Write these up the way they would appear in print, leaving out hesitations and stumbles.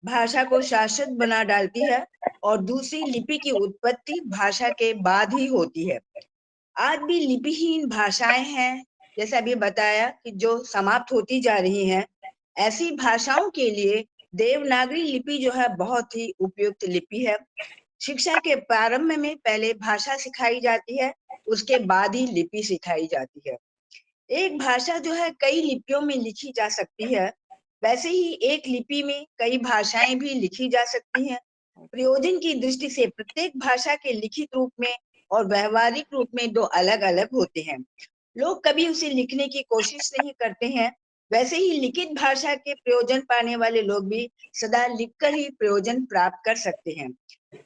भाषा को शाश्वत बना डालती है और दूसरी लिपि की उत्पत्ति भाषा के बाद ही होती है। आज भी लिपिहीन भाषाएं हैं, जैसे अभी बताया कि जो समाप्त होती जा रही हैं। ऐसी भाषाओं के लिए देवनागरी लिपि जो है बहुत ही उपयुक्त लिपि है। शिक्षा के प्रारंभ में पहले भाषा सिखाई जाती है, उसके बाद ही लिपि सिखाई जाती है। एक भाषा जो है कई लिपियों में लिखी जा सकती है, वैसे ही एक लिपि में कई भाषाएं भी लिखी जा सकती हैं। प्रयोजन की दृष्टि से प्रत्येक भाषा के लिखित रूप में और व्यवहारिक रूप में दो अलग-अलग होते हैं। लोग कभी उसे लिखने की कोशिश नहीं करते हैं, वैसे ही लिखित भाषा के प्रयोजन पाने वाले लोग भी सदा लिखकर ही प्रयोजन प्राप्त कर सकते हैं।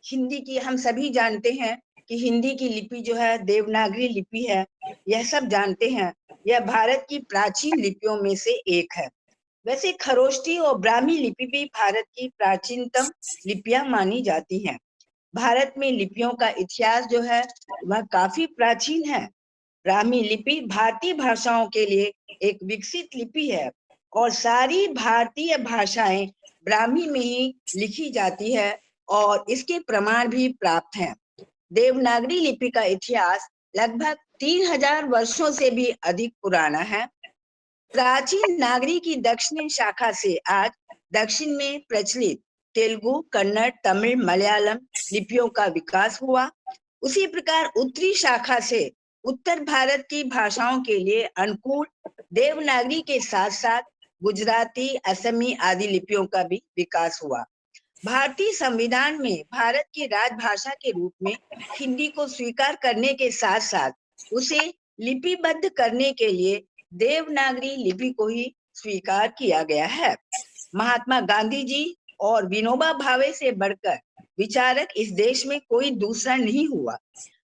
हिंदी की हम सभी जानते हैं कि हिंदी की लिपि जो है देवनागरी लिपि है, यह सब जानते हैं। यह भारत की प्राचीन लिपियों में से एक है। वैसे खरोष्टी और ब्राह्मी लिपि भी भारत की प्राचीनतम लिपियां मानी जाती हैं। भारत में लिपियों का इतिहास जो है वह काफी प्राचीन है। ब्राह्मी लिपि भारतीय भाषाओं के लिए एक विकसित लिपि है और सारी भारतीय भाषाएं ब्राह्मी में ही लिखी जाती है और इसके प्रमाण भी प्राप्त हैं। देवनागरी लिपि का इतिहास लगभग 3000 वर्षों से भी अधिक पुराना है। प्राचीन नागरी की दक्षिणी शाखा से आज दक्षिण में प्रचलित तेलुगु, कन्नड़, तमिल, मलयालम लिपियों का विकास हुआ। उसी प्रकार उत्तरी शाखा से उत्तर भारत की भाषाओं के लिए अनुकूल देवनागरी के साथ साथ गुजराती, असमी आदि लिपियों का भी विकास हुआ। भारतीय संविधान में भारत की राजभाषा के रूप में हिंदी को स्वीकार करने के साथ साथ उसे लिपिबद्ध करने के लिए देवनागरी लिपि को ही स्वीकार किया गया है। महात्मा गांधी जी और विनोबा भावे से बढ़कर विचारक इस देश में कोई दूसरा नहीं हुआ।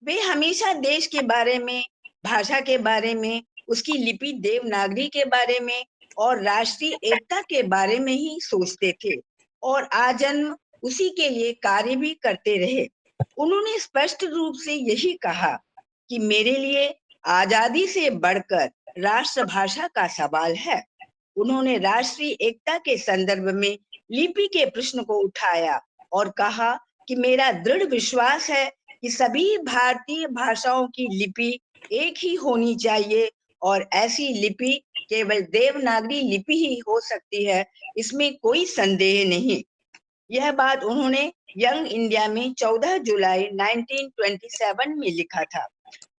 वे हमेशा देश के बारे में, भाषा के बारे में, उसकी लिपि देवनागरी के बारे में और राष्ट्रीय एकता के बारे में ही सोचते थे और आजन्म उसी के लिए कार्य भी करते रहे। उन्होंने स्पष्ट रूप से यही कहा कि मेरे लिए आजादी से बढ़कर राष्ट्रभाषा का सवाल है। उन्होंने राष्ट्रीय एकता के संदर्भ में लिपि के प्रश्न को उठाया और कहा कि मेरा दृढ़ विश्वास है कि सभी भारतीय भाषाओं की लिपि एक ही होनी चाहिए और ऐसी लिपि केवल देवनागरी लिपि ही हो सकती है, इसमें कोई संदेह नहीं। यह बात उन्होंने यंग इंडिया में 14 जुलाई 1927 में लिखा था।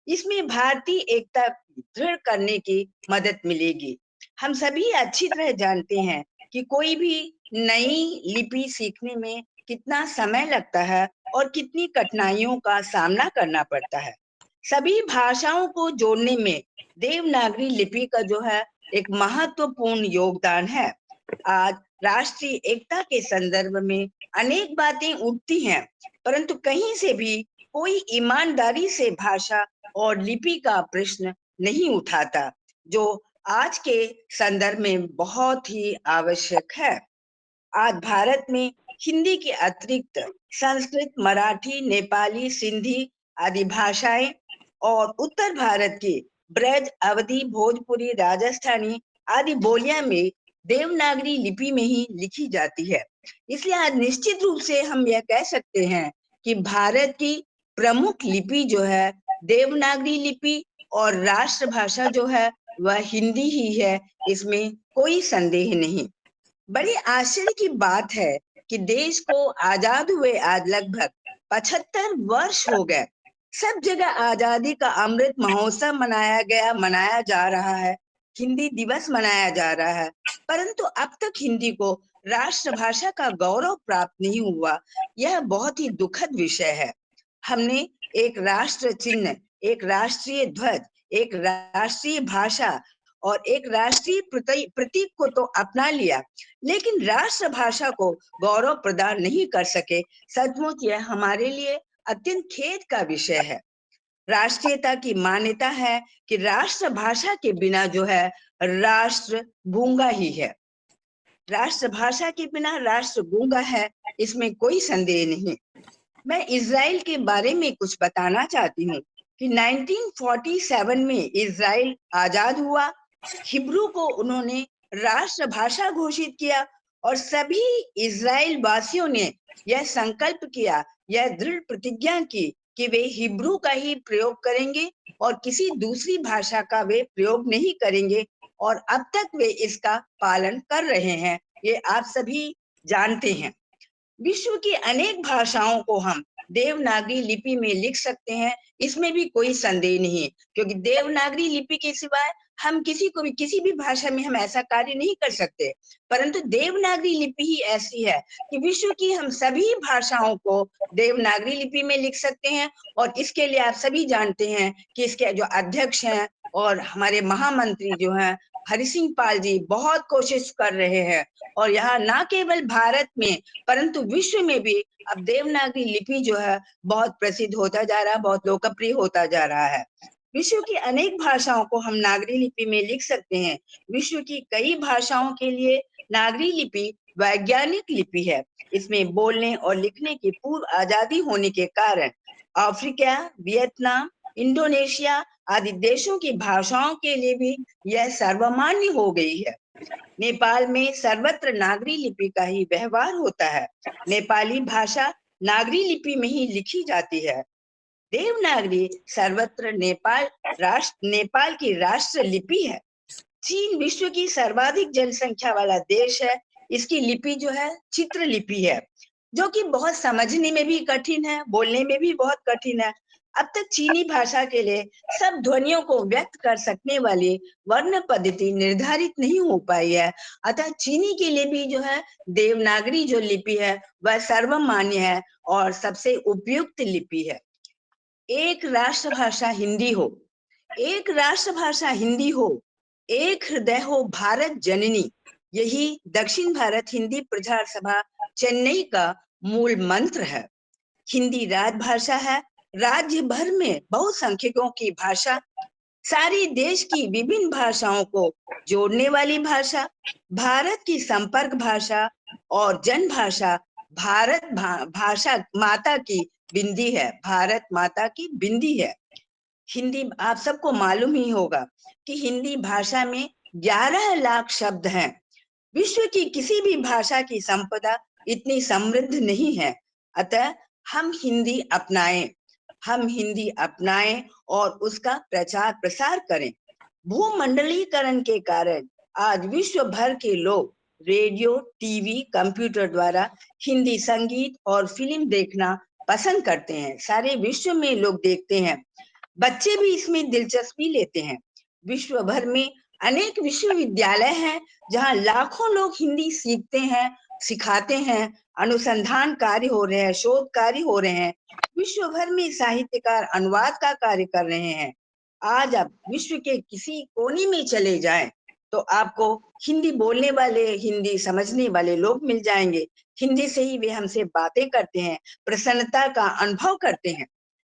इसमें भारतीय एकता दृढ़ करने की मदद मिलेगी। हम सभी अच्छी तरह जानते हैं कि कोई भी नई लिपि सीखने में कितना समय लगता है और कितनी कठिनाइयों का सामना करना पड़ता है। सभी भाषाओं को जोड़ने में देवनागरी लिपि का जो है एक महत्वपूर्ण योगदान है। आज राष्ट्रीय एकता के संदर्भ में अनेक बातें उठती हैं, परंतु कहीं से भी कोई ईमानदारी से भाषा और लिपि का प्रश्न नहीं उठाता, जो आज के संदर्भ में बहुत ही आवश्यक है। आज भारत में हिंदी के अतिरिक्त संस्कृत, मराठी, नेपाली, सिंधी आदि भाषाएं और उत्तर भारत की ब्रज, अवधी, भोजपुरी, राजस्थानी आदि बोलियां में देवनागरी लिपि में ही लिखी जाती है। इसलिए आज निश्चित रूप से हम यह कह सकते हैं कि भारत की प्रमुख लिपि जो है देवनागरी लिपि और राष्ट्रभाषा जो है वह हिंदी ही है, इसमें कोई संदेह नहीं। बड़ी आश्चर्य की बात है कि देश को आजाद हुए आज लगभग 75 वर्ष हो गए। सब जगह आजादी का अमृत महोत्सव मनाया जा रहा है, हिंदी दिवस मनाया जा रहा है, परंतु अब तक हिंदी को राष्ट्रभाषा का गौरव प्राप्त नहीं हुआ। यह बहुत ही दुखद विषय है। हमने एक राष्ट्र चिन्ह, एक राष्ट्रीय ध्वज, एक राष्ट्रीय भाषा और एक राष्ट्रीय प्रतीक को तो अपना लिया, लेकिन राष्ट्रभाषा को गौरव प्रदान नहीं कर सके। सचमुच यह हमारे लिए अत्यंत खेद का विषय है। राष्ट्रीयता की मान्यता है कि राष्ट्रभाषा के बिना जो है राष्ट्र गूंगा ही है। राष्ट्रभाषा के बिना राष्ट्र गूंगा है, इसमें कोई संदेह नहीं। मैं इज़राइल के बारे में कुछ बताना चाहती हूँ कि 1947 में इज़राइल आजाद हुआ। हिब्रू को उन्होंने राष्ट्रभाषा घोषित किया और सभी इजराइल वासियों ने यह संकल्प किया, यह दृढ़ प्रतिज्ञा की कि वे हिब्रू का ही प्रयोग करेंगे और किसी दूसरी भाषा का वे प्रयोग नहीं करेंगे, और अब तक वे इसका पालन कर रहे हैं, ये आप सभी जानते हैं। विश्व की अनेक भाषाओं को हम देवनागरी लिपि में लिख सकते हैं, इसमें भी कोई संदेह नहीं, क्योंकि देवनागरी लिपि के सिवाय हम किसी को भी किसी भी भाषा में हम ऐसा कार्य नहीं कर सकते। परंतु देवनागरी लिपि ही ऐसी है कि विश्व की हम सभी भाषाओं को देवनागरी लिपि में लिख सकते हैं। और इसके लिए आप सभी जानते हैं कि इसके जो अध्यक्ष हैं और हमारे महामंत्री जो हैं हरि सिंह पाल जी, बहुत कोशिश कर रहे हैं। और यहाँ ना केवल भारत में परंतु विश्व में भी अब देवनागरी लिपि जो है बहुत प्रसिद्ध होता जा रहा है, बहुत लोकप्रिय होता जा रहा है। विश्व की अनेक भाषाओं को हम नागरी लिपि में लिख सकते हैं। विश्व की कई भाषाओं के लिए नागरी लिपि वैज्ञानिक लिपि है। इसमें बोलने और लिखने की पूर्व आजादी होने के कारण अफ्रीका, वियतनाम, इंडोनेशिया आदि देशों की भाषाओं के लिए भी यह सर्वमान्य हो गई है। नेपाल में सर्वत्र नागरी लिपि का ही व्यवहार होता है। नेपाली भाषा नागरी लिपि में ही लिखी जाती है। देवनागरी सर्वत्र नेपाल की राष्ट्र लिपि है। चीन विश्व की सर्वाधिक जनसंख्या वाला देश है। इसकी लिपि जो है चित्र लिपि है, जो कि बहुत समझने में भी कठिन है, बोलने में भी बहुत कठिन है। अब तक चीनी भाषा के लिए सब ध्वनियों को व्यक्त कर सकने वाली वर्ण पद्धति निर्धारित नहीं हो पाई है। अतः चीनी के लिए भी जो है देवनागरी जो लिपि है वह सर्वमान्य है और सबसे उपयुक्त लिपि है। एक राष्ट्रभाषा हिंदी हो, एक राष्ट्रभाषा हिंदी हो, एक हृदय हो भारत जननी, यही दक्षिण भारत हिंदी प्रचार सभा चेन्नई का मूल मंत्र है। हिंदी राजभाषा है, राज्य भर में बहुसंख्यकों की भाषा, सारी देश की विभिन्न भाषाओं को जोड़ने वाली भाषा, भारत की संपर्क भाषा और जन भाषा, भाषा माता की बिंदी है, भारत माता की बिंदी है। हिंदी आप सबको मालूम ही होगा कि हिंदी भाषा में 11 लाख शब्द हैं। विश्व की किसी भी भाषा की संपदा इतनी समृद्ध नहीं है। अतः हम हिंदी अपनाएं, हम हिंदी अपनाएं और उसका प्रचार प्रसार करें। भूमंडलीकरण के कारण आज विश्व भर के लोग रेडियो, टीवी, कंप्यूटर द्वारा हिंदी संगीत और फिल्म देखना पसंद करते हैं। सारे विश्व में लोग देखते हैं, बच्चे भी इसमें दिलचस्पी लेते हैं। विश्व भर में अनेक विश्वविद्यालय हैं जहां लाखों लोग हिंदी सीखते हैं, सिखाते हैं, अनुसंधान कार्य हो रहे हैं, शोध कार्य हो रहे हैं। विश्व भर में साहित्यकार अनुवाद का कार्य कर रहे हैं। आज आप विश्व के किसी कोने में चले जाएं तो आपको हिंदी बोलने वाले, हिंदी समझने वाले लोग मिल जाएंगे। हिंदी से ही वे हमसे बातें करते हैं, प्रसन्नता का अनुभव करते हैं।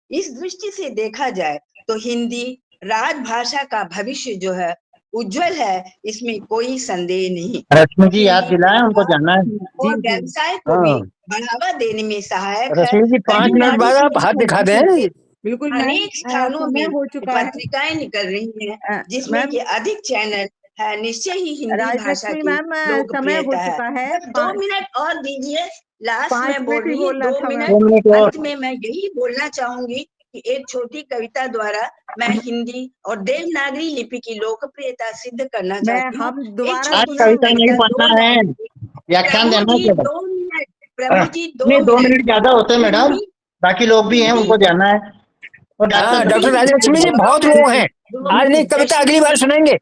इस दृष्टि से देखा जाए तो हिंदी राजभाषा का भविष्य जो है उज्जवल है, इसमें कोई संदेह नहीं। रश्मि जी याद हिंदी दिलाएं, उनको जाना है। और व्यवसाय को भी बढ़ावा देने में सहायक है। रश्मि जी 5 मिनट बाद आप हाथ दिखा दें। बिल्कुल मैम, अनेक स्थानों समय में हो चुका है। पत्रिकाएं निकल रही हैं जिसमें मैम कि अधिक चैनल है। निश्चय ही हिंदी भाषा राजलक्ष्मी की मैम, समय हो लोकप्रियता है। चुका है। बस 2 मिनट और दीजिए, लास्ट 5 में बोल मिनट ही रही, बोलना 2 था मैम। 2 मिनट। मिनट और। अंत में मैं यही बोलना चाहूंगी कि एक छोटी कविता द्वारा मैं हिंदी और देवनागरी लिपि की लोकप्रियता सिद्ध करना चाहती हूँ। हम एक दोबारा आज छोटी सी कविता नहीं कविता, 2 पढ़ना है, लाइन की। व्याख्यान प्रभु देना है जी केवल। 2 मिनट, प्रभु जी 2 नहीं, 2 मिनट। मिनट ज्यादा होते हैं मैडम, हिंदी बाकी लोग भी हैं, हिंदी उनको जाना है। और हिंदी डॉक्टर मेरा जी डॉक्टर राजलक्ष्मी जी गौरव बहुत है। लोग हैं, 2 आज नहीं, मिनट, जय कविता श्री अगली बार कृष्ण। सुनेंगे,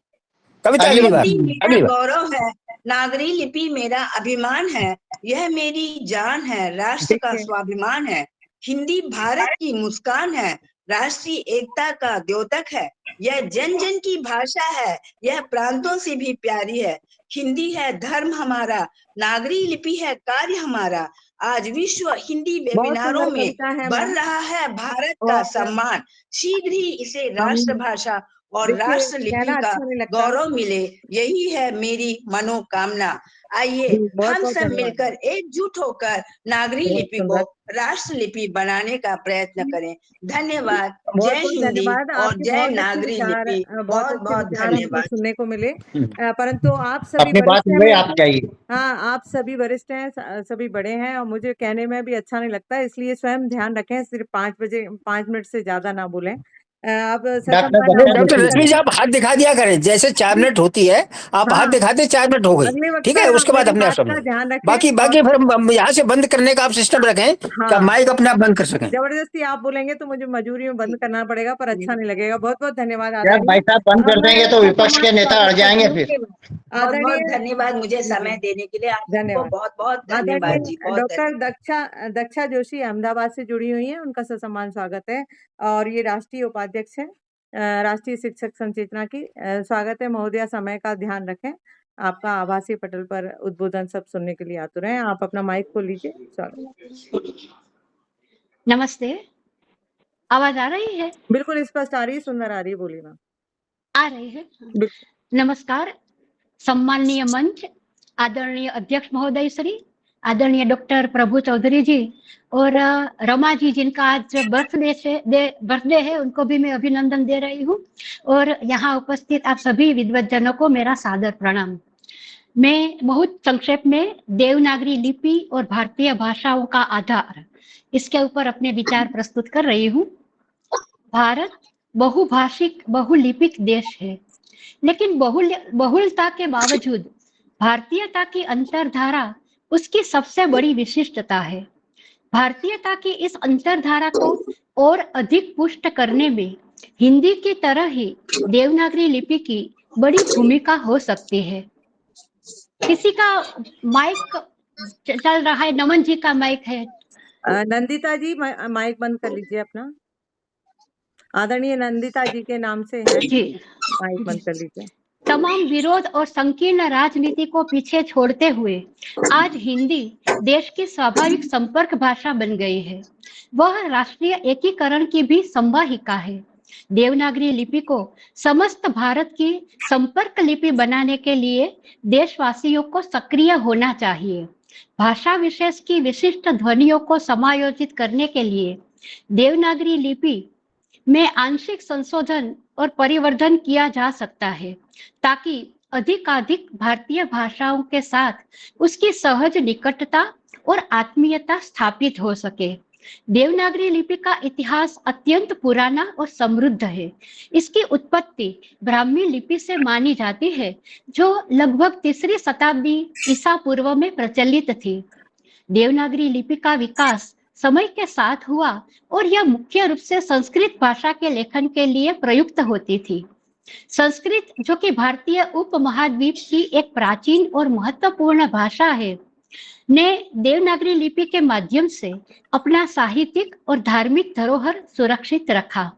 कविता अगली अगली बार। बार, हिंदी मेरा अगली बार। गौरव है, नागरी लिपि मेरा अभिमान है, यह मेरी जान है, राष्ट्र का स्वाभिमान है। हिंदी भारत की मुस्कान है, राष्ट्रीय एकता का द्योतक है। यह जन जन की भाषा है, यह प्रांतों से भी प्यारी है। हिंदी है धर्म हमारा, नागरी लिपि है कार्य हमारा। आज विश्व हिंदी बहुत वेबिनारों सुंदर में कविता है बढ़ मैम। रहा है भारत का और सम्मान। शीघ्र ही इसे हम राष्ट्रभाषा और देखिए राष्ट्र लिपि कहना का अच्छा नहीं लगता। गौरव मिले, यही है मेरी मनोकामना। आइए बहुत हम बहुत सब धन्यवाद। मिलकर एकजुट होकर नागरी बहुत लिपि को राष्ट्रलिपि बनाने का प्रयत्न करें। धन्यवाद। बहुत जय बहुत हिंदी धन्यवाद। और आपके जय बहुत अच्छे नागरी विचार, लिपि। बहुत बहुत अच्छे बहुत विचार हमको धन्यवाद। सुनने को मिले। परंतु आप सभी अपनी बात वरिष्ठ हुए हैं। आप जाइए। हाँ, आप सभी वरिष्ठ हैं, सभी बड़े हैं और मुझे कहने में भी अच्छा नहीं लगता, इसलिए स्वयं ध्यान रखें, सिर्फ 5 मिनट से ज्यादा ना बोलें। आप डॉक्टर सतम डॉक्टर रश्मि जी, आप हाथ दिखा दिया करें, जैसे 4 मिनट होती है आप हाथ हाँ, दिखाते, 4 मिनट हो गई, अगले ठीक वक्ता है, उसके बाद मेरी अपने आप बात का समझें। ध्यान रखें। बाकी और बाकी फिर हम यहाँ से बंद करने का आप सिस्टम रखें कि आप हाँ, माइक अपने आप बंद कर सकें। जबरदस्ती आप बोलेंगे तो मुझे मजबूरी में बंद करना पड़ेगा, पर अच्छा नहीं लगेगा। बहुत बहुत धन्यवाद यार आदरणीय। भाई साहब बंद कर अब मैं देंगे तो आपका विपक्ष के सम्मान नेता अड़ स्वागत जाएंगे करती फिर। हूँ। बहुत बहुत आदरणीय धन्यवाद मुझे जी, समय देने के लिए। आपको धन्यवाद। बहुत बहुत धन्यवाद जी। आदरणीय बहुत डॉक्टर दक्षा जोशी अहमदाबाद से जुड़ी हुई हैं, उनका ससम्मान स्वागत है। और ये राष्ट्रीय उपाध्यक्ष है राष्ट्रीय शिक्षक संचेतना की। स्वागत है महोदया, समय का ध्यान रखें। आपका आभासी पटल पर उद्बोधन सब सुनने के लिए आतुर हैं। आप अपना माइक खोल लीजिए। स्वागत। नमस्ते, आवाज आ रही है? बिल्कुल स्पष्ट आ रही है, सुंदर आ रही है, बोलिए मैम। आ रही है। बिल्कुल। नमस्कार, सम्माननीय मंच, आदरणीय अध्यक्ष महोदय श्री, आदरणीय डॉक्टर प्रभु चौधरी जी और रमा जी, जिनका आज बर्थडे है, उनको भी मैं अभिनंदन दे रही हूँ। और यहाँ उपस्थित आप सभी विद्वज्जनों को मेरा सादर प्रणाम। मैं बहुत संक्षेप में देवनागरी लिपि और भारतीय भाषाओं का आधार, इसके ऊपर अपने विचार प्रस्तुत कर रही हूँ। भारत बहुभाषिक बहुलिपिक देश है, लेकिन बहुलता के बावजूद भारतीयता की अंतरधारा उसकी सबसे बड़ी विशिष्टता है। भारतीयता की इस अंतरधारा को और अधिक पुष्ट करने में हिंदी की तरह ही देवनागरी लिपि की बड़ी भूमिका हो सकती है। किसी का माइक चल रहा है? नमन जी का माइक है। नंदिता जी माइक बंद कर लीजिए अपना। आदरणीय नंदिता जी के नाम से है, जी, माइक बंद कर लीजिए। तमाम विरोध और संकीर्ण राजनीति को पीछे छोड़ते हुए आज हिंदी देश की स्वाभाविक संपर्क भाषा बन गई है। वह राष्ट्रीय एकीकरण की भी संवाहिका है। देवनागरी लिपि को समस्त भारत की संपर्क लिपि बनाने के लिए देशवासियों को सक्रिय होना चाहिए। भाषा विशेष की विशिष्ट ध्वनियों को समायोजित करने के लिए देवनागरी लिपि में आंशिक संशोधन और परिवर्धन किया जा सकता है, ताकि अधिकाधिक भारतीय भाषाओं के साथ उसकी सहज निकटता और आत्मीयता स्थापित हो सके। देवनागरी लिपि का इतिहास अत्यंत पुराना और समृद्ध है। इसकी उत्पत्ति ब्राह्मी लिपि से मानी जाती है, जो लगभग 3री शताब्दी ईसा पूर्व में प्रचलित थी। देवनागरी लिपि का विकास समय के साथ हुआ और यह मुख्य रूप से संस्कृत भाषा के लेखन के लिए प्रयुक्त होती थी। संस्कृत, जो कि भारतीय उपमहाद्वीप की एक प्राचीन और महत्वपूर्ण भाषा है, ने देवनागरी लिपि के माध्यम से अपना साहित्यिक और धार्मिक धरोहर सुरक्षित रखा।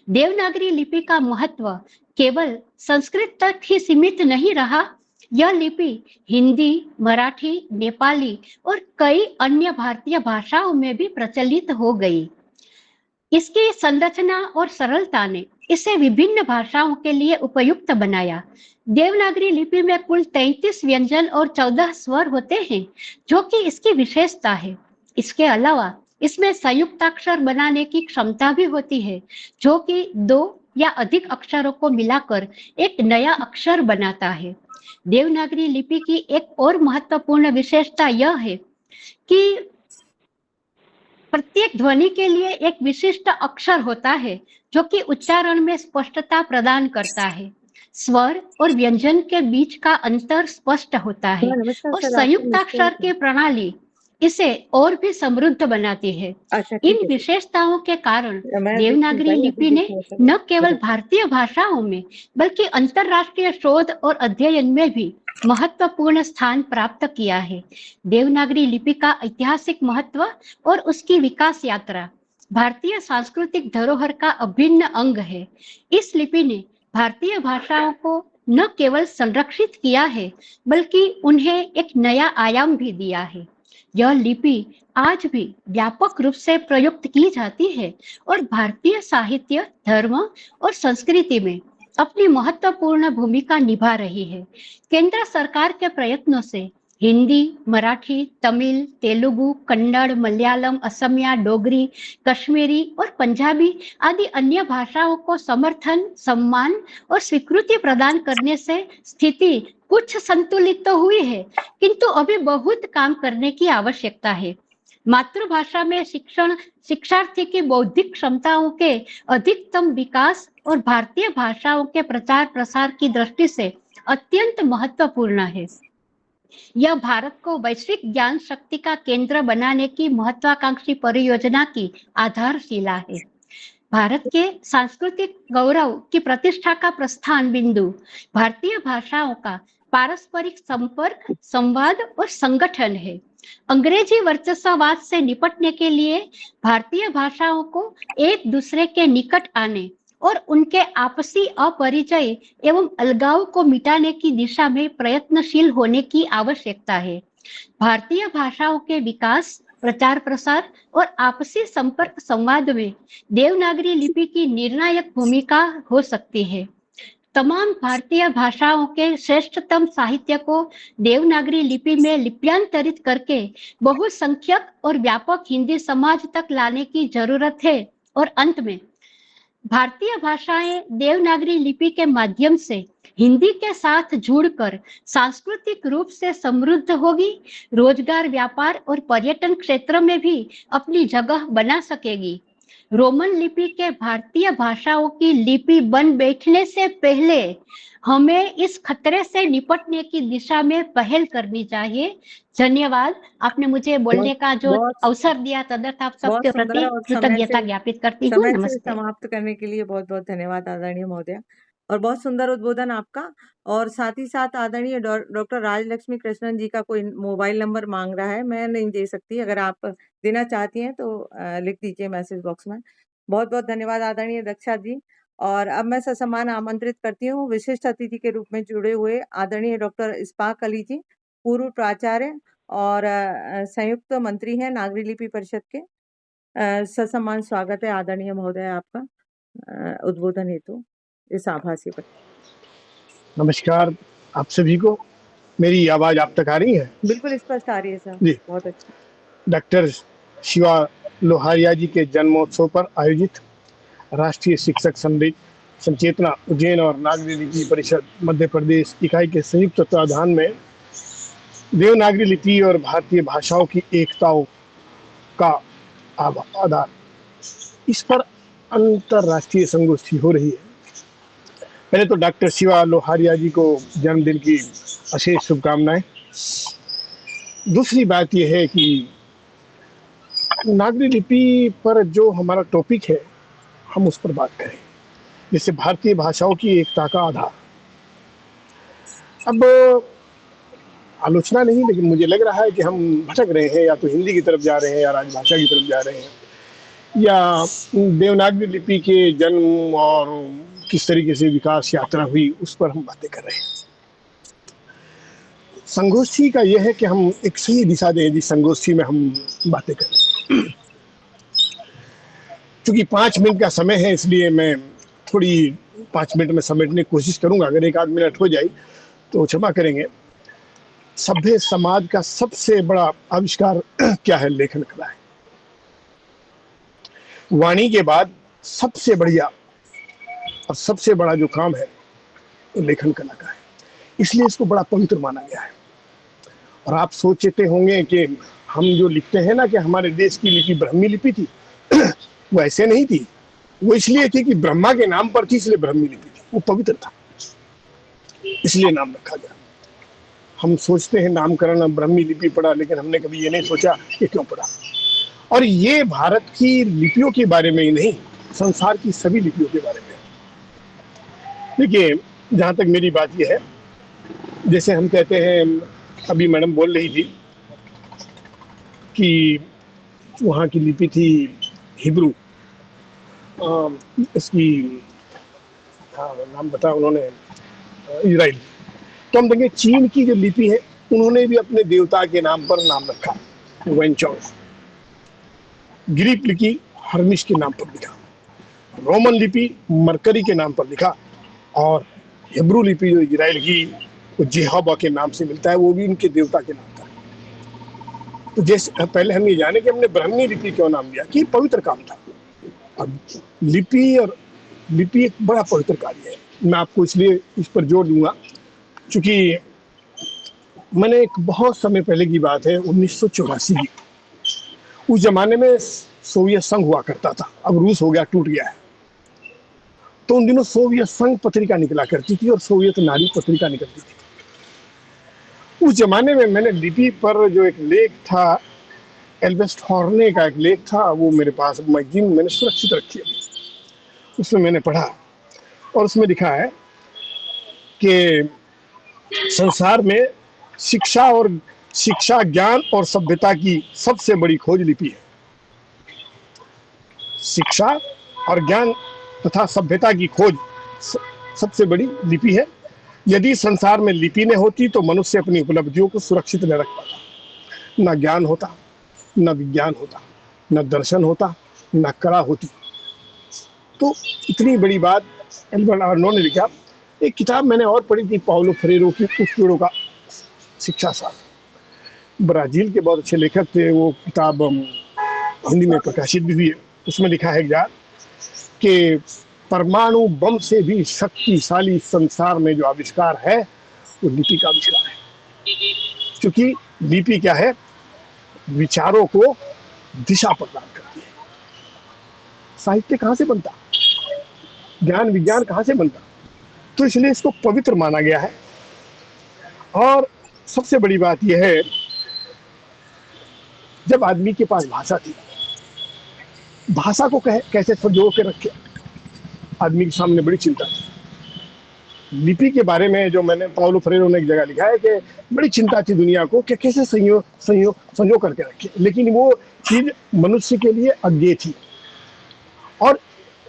देवनागरी लिपि का महत्व केवल संस्कृत तक ही सीमित नहीं रहा। यह लिपि हिंदी, मराठी, नेपाली और कई अन्य भारतीय भाषाओं में भी प्रचलित हो गई। इसकी संरचना और सरलता ने इसे विभिन्न भाषाओं के लिए उपयुक्त बनाया। देवनागरी लिपि में कुल 33 व्यंजन और 14 स्वर होते हैं, जो कि इसकी विशेषता है। इसके अलावा इसमें संयुक्ताक्षर बनाने की क्षमता भी होती है, जो कि 2 या अधिक अक्षरों को मिलाकर एक नया अक्षर बनाता है। देवनागरी लिपि की एक और महत्वपूर्ण विशेषता यह है कि प्रत्येक ध्वनि के लिए एक विशिष्ट अक्षर होता है, जो कि उच्चारण में स्पष्टता प्रदान करता है। स्वर और व्यंजन के बीच का अंतर स्पष्ट होता है और संयुक्ताक्षर की प्रणाली इसे और भी समृद्ध बनाती है। इन विशेषताओं के कारण देवनागरी लिपि ने न केवल भारतीय भाषाओं में बल्कि अंतरराष्ट्रीय शोध और अध्ययन में भी महत्वपूर्ण स्थान प्राप्त किया है। देवनागरी लिपि का ऐतिहासिक महत्व और उसकी विकास यात्रा भारतीय सांस्कृतिक धरोहर का अभिन्न अंग है। इस लिपि ने भारतीय भाषाओं को न केवल संरक्षित किया है, बल्कि उन्हें एक नया आयाम भी दिया है। यह लिपि आज भी व्यापक रूप से प्रयुक्त की जाती है और भारतीय साहित्य, धर्म और संस्कृति में अपनी महत्वपूर्ण भूमिका निभा रही है। केंद्र सरकार के प्रयत्नों से हिंदी, मराठी, तमिल, तेलुगु, कन्नड़, मलयालम, असमिया, डोगरी, कश्मीरी और पंजाबी आदि अन्य भाषाओं को समर्थन, सम्मान और स्वीकृति प्रदान करने से स्थिति कुछ संतुलित तो हुई है, किंतु अभी बहुत काम करने की आवश्यकता है। मातृभाषा में शिक्षार्थी की बौद्धिक क्षमताओं के अधिकतम विकास और भारतीय भाषाओं के प्रचार प्रसार की दृष्टि से अत्यंत महत्वपूर्ण है। यह भारत को वैश्विक ज्ञान शक्ति का केंद्र बनाने की महत्वाकांक्षी परियोजना की आधारशिला है। भारत के सांस्कृतिक गौरव की प्रतिष्ठा का प्रस्थान बिंदु भारतीय भाषाओं का पारस्परिक संपर्क, संवाद और संगठन है। अंग्रेजी वर्चस्ववाद से निपटने के लिए भारतीय भाषाओं को एक दूसरे के निकट आने और उनके आपसी अपरिचय एवं अलगाव को मिटाने की दिशा में प्रयत्नशील होने की आवश्यकता है। भारतीय भाषाओं के विकास, प्रचार प्रसार और आपसी संपर्क संवाद में देवनागरी लिपि की निर्णायक भूमिका हो सकती है। तमाम भारतीय भाषाओं के श्रेष्ठतम साहित्य को देवनागरी लिपि में लिप्यांतरित करके बहुसंख्यक और व्यापक हिंदी समाज तक लाने की जरूरत है। और अंत में भारतीय भाषाएं देवनागरी लिपि के माध्यम से हिंदी के साथ जुड़कर सांस्कृतिक रूप से समृद्ध होगी, रोजगार, व्यापार और पर्यटन क्षेत्र में भी अपनी जगह बना सकेगी। रोमन लिपि के भारतीय भाषाओं की लिपि बन बैठने से पहले हमें इस खतरे से निपटने की दिशा में पहल करनी चाहिए। धन्यवाद। आपने मुझे बोलने का जो अवसर दिया तदर्थ आप सबके प्रति कृतज्ञता ज्ञापित करती हूँ। नमस्ते। समाप्त करने के लिए बहुत बहुत धन्यवाद आदरणीय महोदया, और बहुत सुंदर उद्बोधन आपका। और साथ ही साथ आदरणीय डॉक्टर राजलक्ष्मी कृष्णन जी का कोई मोबाइल नंबर मांग रहा है, मैं नहीं दे सकती, अगर आप देना चाहती हैं तो लिख दीजिए मैसेज बॉक्स में। बहुत बहुत धन्यवाद आदरणीय दक्षा जी। और अब मैं ससम्मान आमंत्रित करती हूँ विशिष्ट अतिथि के रूप में जुड़े हुए आदरणीय डॉक्टर इस्पाक अली जी, पूर्व प्राचार्य और संयुक्त मंत्री हैं नागरी लिपि परिषद के। ससम्मान स्वागत है आदरणीय महोदय आपका उद्बोधन हेतु इस आभासी पर। नमस्कार आप सभी को। मेरी आवाज आप तक आ रही है? बिल्कुल स्पष्ट आ रही है सर जी। बहुत अच्छा। डॉक्टर शिवा लोहारिया जी के जन्मोत्सव पर आयोजित राष्ट्रीय शिक्षक संचेतना उज्जैन और नागरी लिपि परिषद मध्य प्रदेश इकाई के संयुक्त तत्वाधान में देवनागरी लिपि और भारतीय भाषाओं की एकताओं का आधार, इस पर अंतरराष्ट्रीय संगोष्ठी हो रही है। पहले तो डॉक्टर शिवा लोहारिया जी को जन्मदिन की अशेष शुभकामनाएं। दूसरी बात यह है कि नागरी लिपि पर जो हमारा टॉपिक है हम उस पर बात करें, जैसे भारतीय भाषाओं की एकता का आधार। अब आलोचना नहीं, लेकिन मुझे लग रहा है कि हम भटक रहे हैं, या तो हिंदी की तरफ जा रहे हैं या राजभाषा की तरफ जा रहे हैं, या देवनागरी लिपि के जन्म और किस तरीके से विकास यात्रा हुई उस पर हम बातें कर रहे हैं। संगोष्ठी का यह है कि हम एक सही दिशा दें जिस संगोष्ठी में हम बातें करें। चूंकि 5 मिनट का समय है, इसलिए मैं थोड़ी 5 मिनट में समेटने की कोशिश करूंगा। अगर 1-8 मिनट हो जाए तो क्षमा करेंगे। सभ्य समाज का सबसे बड़ा आविष्कार क्या है? लेखन कला है। वाणी के बाद सबसे बढ़िया और सबसे बड़ा जो काम है वो लेखन कला का है, इसलिए इसको बड़ा पवित्र माना गया है। और आप सोचते होंगे कि हम जो लिखते हैं ना कि हमारे देश की लिपि ब्राह्मी लिपि थी, वो ऐसे नहीं थी। वो इसलिए थी कि ब्रह्मा के नाम पर थी, इसलिए ब्राह्मी लिपि थी, वो पवित्र था, इसलिए नाम रखा गया। हम सोचते हैं नामकरण ब्राह्मी लिपि पड़ा, लेकिन हमने कभी ये नहीं सोचा कि क्यों पड़ा। और ये भारत की लिपियों के बारे में ही नहीं, संसार की सभी लिपियों के बारे में। देखिए, जहाँ तक मेरी बात यह है, जैसे हम कहते हैं, अभी मैडम बोल रही थी कि वहाँ की लिपि थी हिब्रू, इसकी नाम बताया उन्होंने, इजराइल। तो हम देखें चीन की जो लिपि है उन्होंने भी अपने देवता के नाम पर नाम रखा, वेंचॉन। ग्रीक लिपि हर्मिस के नाम पर लिखा, रोमन लिपि मरकरी के नाम पर लिखा, और हिब्रू लिपि जो इजराइल की वो जेहोवा के नाम से मिलता है, वो भी उनके देवता के नाम तो जैसे पहले हम ये जाने कि हमने ब्राह्मणी लिपि क्यों नाम दिया, कि पवित्र काम था। अब लिपि एक बड़ा पवित्र कार्य है। मैं आपको इसलिए इस पर जोर दूंगा क्योंकि मैंने एक बहुत समय पहले की बात है, 1984 की। उस जमाने में सोवियत संघ हुआ करता था, अब रूस हो गया, टूट गया है। तो उन दिनों सोवियत संघ पत्रिका निकला करती थी और सोवियत नारी पत्रिका निकलती थी। उस जमाने में मैंने लिपि पर जो एक लेख था, एल्बर्ट हॉर्ने का एक लेख था, वो मेरे पास मैगजीन मैंने सुरक्षित रखी है। उसमें मैंने पढ़ा और उसमें लिखा है कि संसार में शिक्षा, ज्ञान और सभ्यता की सबसे बड़ी खोज लिपि है। शिक्षा और ज्ञान तथा सभ्यता की खोज सबसे बड़ी लिपि है। यदि संसार में लिपि न होती तो मनुष्य अपनी उपलब्धियों को सुरक्षित न रख पाता। न ज्ञान होता, न विज्ञान होता, न दर्शन होता, न कला होती। तो इतनी बड़ी बात एल्बर्ट आर्नो ने लिखा। एक किताब मैंने और पढ़ी थी, पाउलो फ्रेरो की उपपेड़ों का शिक्षा शास्त्र। ब्राजील के बहुत अच्छे लेखक थे, वो किताब हिंदी में प्रकाशित भी हुई है। उसमें लिखा है कि परमाणु बम से भी शक्तिशाली संसार में जो आविष्कार है वो लिपि का आविष्कार है। क्योंकि लिपि क्या है, विचारों को दिशा प्रदान करती है। साहित्य कहाँ से बनता, ज्ञान विज्ञान कहाँ से बनता, तो इसलिए इसको पवित्र माना गया है। और सबसे बड़ी बात यह है, जब आदमी के पास भाषा थी, भाषा को कैसे संजो के रखे, आदमी के सामने बड़ी चिंता थी। लिपि के बारे में जो मैंने पाउलो फ्रेरो ने एक जगह लिखा है कि बड़ी चिंता थी दुनिया को कि कैसे संजो करके रखे। लेकिन वो चीज मनुष्य के लिए अज्ञेय थी, और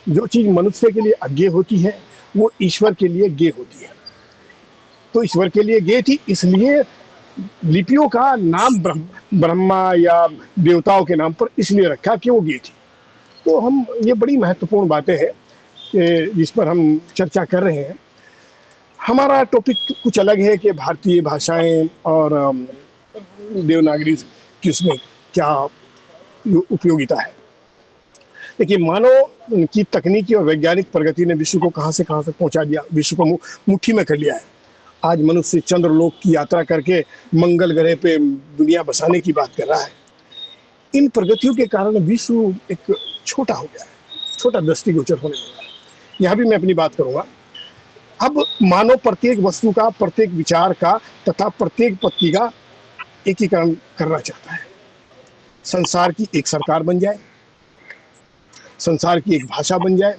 जो चीज मनुष्य के लिए अज्ञेय होती है वो ईश्वर के लिए ज्ञेय होती है। तो ईश्वर के लिए ज्ञेय थी, इसलिए लिपियों का नाम ब्रह्मा या देवताओं के नाम पर इसलिए रखा कि वो ज्ञेय थी। तो हम, ये बड़ी महत्वपूर्ण बातें हैं जिस पर हम चर्चा कर रहे हैं। हमारा टॉपिक कुछ अलग है कि भारतीय भाषाएं और देवनागरी की उसमें क्या उपयोगिता है। देखिए, मानव की तकनीकी और वैज्ञानिक प्रगति ने विश्व को कहां से पहुंचा दिया, विश्व को मुट्ठी में कर लिया है। आज मनुष्य चंद्रलोक की यात्रा करके मंगल ग्रह पे दुनिया बसाने की बात कर रहा है। इन प्रगतियों के कारण विश्व एक छोटा हो गया है, छोटा दृष्टिगोचर होने लगा है। यहाँ भी मैं अपनी बात करूंगा। अब मानव प्रत्येक वस्तु का, प्रत्येक विचार का तथा प्रत्येक पत्ती का एकीकरण करना चाहता है। संसार की एक सरकार बन जाए, संसार की एक भाषा बन जाए,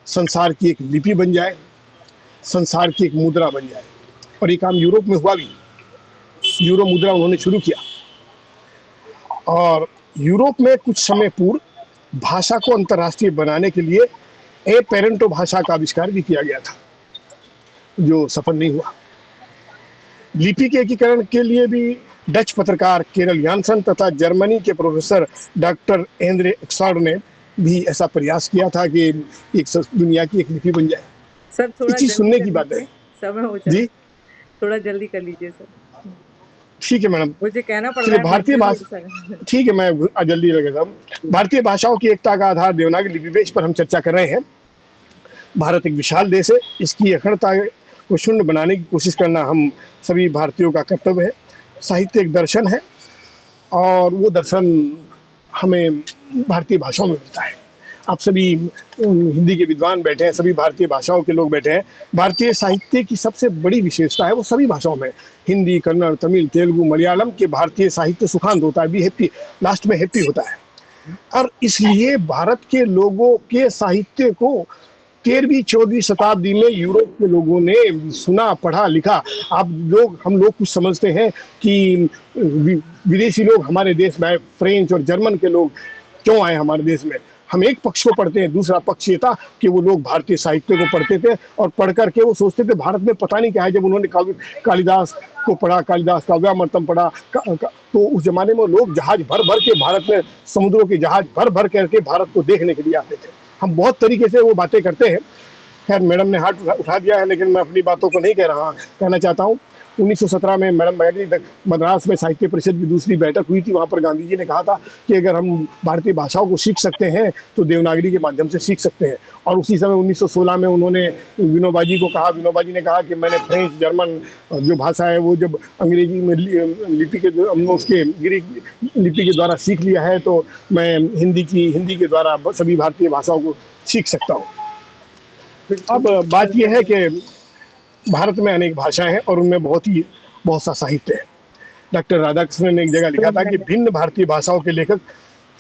संसार की एक लिपि बन जाए, संसार की एक मुद्रा बन जाए। और ये काम यूरोप में हुआ भी। यूरो मुद्रा उन्होंने शुरू किया, और यूरोप में कुछ समय पूर्व भाषा को अंतर्राष्ट्रीय बनाने के लिए एपेरेंटो भाषा का आविष्कार भी किया गया था, जो सफल नहीं हुआ। लिपि के एकीकरण के लिए भी डच पत्रकार केरल यानसन तथा जर्मनी के प्रोफेसर डॉक्टर एंद्रे एक्सार्ड ने भी ऐसा प्रयास किया था कि एक दुनिया की एक लिपि बन जाए। सर थोड़ा चीज सुनने की बात है समय हो जी, थोड़ा जल्दी कर लीजिए सर। ठीक है मैडम, मुझे कहना पड़ रहा है भारतीय भाषा, ठीक है मैं जल्दी लगेगा। भारतीय भाषाओं की एकता का आधार देवनागरी लिपि पे, इस पर हम चर्चा कर रहे हैं। भारत एक विशाल देश है, इसकी अखंडता को शून्य बनाने की कोशिश करना हम सभी भारतीयों का कर्तव्य है। साहित्य एक दर्शन है, और वो दर्शन हमें भारतीय भाषाओं में मिलता है। आप सभी हिंदी के विद्वान बैठे हैं, सभी भारतीय भाषाओं के लोग बैठे हैं। भारतीय साहित्य की सबसे बड़ी विशेषता है वो सभी भाषाओं में, हिंदी, कन्नड़, तमिल, तेलुगु, मलयालम के भारतीय साहित्य सुखांत होता है, भी हैप्पी, लास्ट में हैप्पी होता है। और इसलिए भारत के लोगों के साहित्य को 13वीं 14वीं शताब्दी में यूरोप के लोगों ने सुना, पढ़ा, लिखा। हम लोग कुछ समझते हैं कि विदेशी लोग हमारे देश में आए, फ्रेंच और जर्मन के लोग क्यों आए हमारे देश में। हम एक पक्ष को पढ़ते हैं, दूसरा पक्ष ये था कि वो लोग भारतीय साहित्य को पढ़ते थे, और पढ़ करके वो सोचते थे भारत में पता नहीं क्या है। जब उन्होंने कालिदास को पढ़ा, कालिदास काव्यामृतम पढ़ा, तो उस जमाने में लोग जहाज भर भर के भारत में, समुद्रों के जहाज भर भर करके भारत को देखने के लिए आते थे। हम बहुत तरीके से वो बातें करते हैं। खैर, मैडम ने हाथ उठा दिया है, लेकिन मैं अपनी बातों को नहीं कहना चाहता हूँ। 1917 में मैडम मद्रास में साहित्य परिषद की दूसरी बैठक हुई थी। वहां पर गांधी जी ने कहा था कि अगर हम भारतीय भाषाओं को सीख सकते हैं तो देवनागरी के माध्यम से सीख सकते हैं। और उसी समय 1916 में उन्होंने विनोबा जी को कहा, विनोबा जी ने कहा कि मैंने फ्रेंच जर्मन जो भाषा है वो जब अंग्रेजी में लिपि के उसके ग्रीक लिपि के द्वारा सीख लिया है तो मैं हिंदी के द्वारा सभी भारतीय भाषाओं को सीख सकता हूँ। अब बात यह है कि भारत में अनेक भाषाएं हैं और उनमें बहुत सा साहित्य है। डॉक्टर राधाकृष्णन ने एक जगह लिखा था कि भिन्न भारतीय भाषाओं के लेखक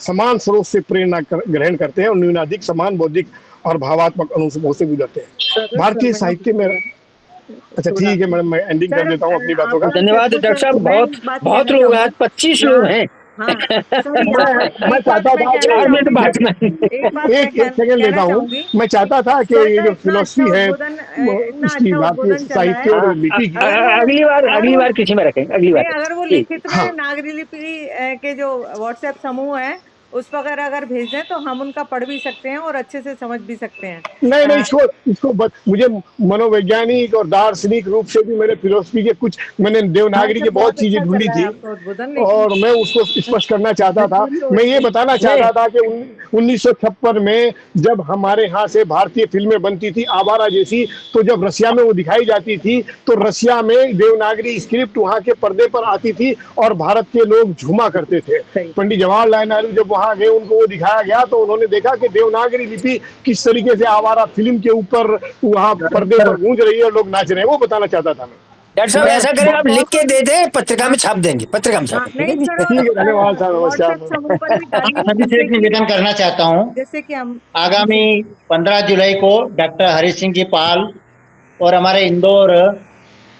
समान स्रोत से प्रेरणा ग्रहण करते हैं और न्यूनाधिक समान बौद्धिक और भावात्मक अनुभवों से गुजरते हैं। भारतीय साहित्य में अच्छा ठीक है मैडम, मैं एंडिंग कर देता हूँ अपनी बातों का। धन्यवाद डॉक्टर साहब, बहुत लोग हैं, 25 लोग हैं। मैं चाहता था 4 मिनट बात में एक सेकंड लेता हूँ। मैं चाहता था कि ये जो फिलोसफी है इसकी भारतीय साहित्य और लिपि की अगली बार किसी में रखेंगे, अगली बार। अगर वो लिखित में नागरी लिपि के जो व्हाट्सएप समूह है उस पर अगर भेज दें तो हम उनका पढ़ भी सकते हैं और अच्छे से समझ भी सकते हैं। नहीं इसको मुझे मनोवैज्ञानिक और दार्शनिक रूप से भी मैंने फिलोसफी के कुछ मैंने देवनागरी की बहुत चीजें ढूंढी थी और मैं उसको स्पष्ट करना चाहता था। मैं ये बताना चाहता था कि 1956 में जब हमारे यहाँ से भारतीय फिल्में बनती थी आवारा जैसी, तो जब रसिया में वो दिखाई जाती थी तो रसिया में देवनागरी स्क्रिप्ट वहाँ के पर्दे पर आती थी और भारत के लोग झूमा करते थे। पंडित जवाहरलाल नेहरू जब वहां गए उनको वो दिखाया गया तो उन्होंने देखा कि देवनागरी लिपि किस तरीके से आवारा फिल्म के ऊपर वहां पर्दे पर गूंज रही है और लोग नाच रहे हैं। वो बताना चाहता था मैं। डॉक्टर साहब ऐसा करें, आप लिख के दे दें, पत्रिका में छाप देंगे, पत्रिका में छाप देंगे। ठीक है, धन्यवाद साहब, नमस्कार। सभी से एक निवेदन करना चाहता हूँ। जैसे कि हम आगामी 15 जुलाई को डॉक्टर हरि सिंह जी पाल और हमारे इंदौर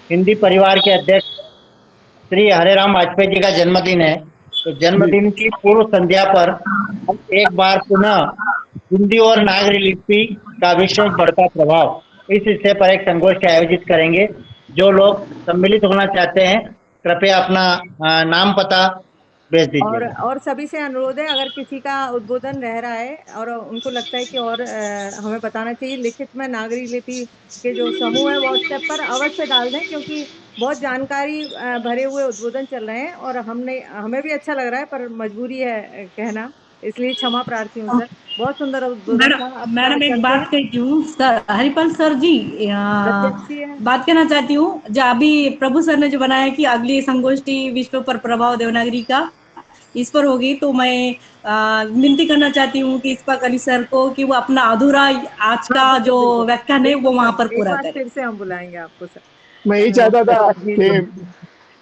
हिंदी परिवार के अध्यक्ष श्री हरेराम वाजपेयी जी का जन्मदिन है। तो जन्मदिन की पूर्व संध्या पर हम एक बार पुनः हिंदी और नागरी लिपि का विशेष बढ़ता प्रभाव इस विषय पर एक संगोष्ठी आयोजित करेंगे। जो लोग सम्मिलित होना चाहते हैं कृपया अपना नाम पता भेज दीजिए। और सभी से अनुरोध है, अगर किसी का उद्बोधन रह रहा है और उनको लगता है कि और हमें बताना चाहिए, लिखित में नागरी लिपि के जो समूह है व्हाट्सएप पर अवश्य डाल दें, क्योंकि बहुत जानकारी भरे हुए उद्बोधन चल रहे हैं और हमें भी अच्छा लग रहा है पर मजबूरी है कहना, इसलिए क्षमा प्रार्थी हूँ सर। बहुत सुंदर उद्बोधन था। मैडम एक बात कहती हूँ सर, हरिपाल सर जी बात कहना चाहती हूँ। जो अभी प्रभु सर ने जो बनाया कि अगली संगोष्ठी विश्व पर प्रभाव देवनागरी का इस पर होगी, तो मैं विनती करना चाहती हूँ कि इस पर सर को कि वो अपना अधूरा आज का जो व्याख्यान है वो वहाँ पर पूरा करें। फिर से हम बुलाएंगे आपको सर। मैं यही चाहता था कि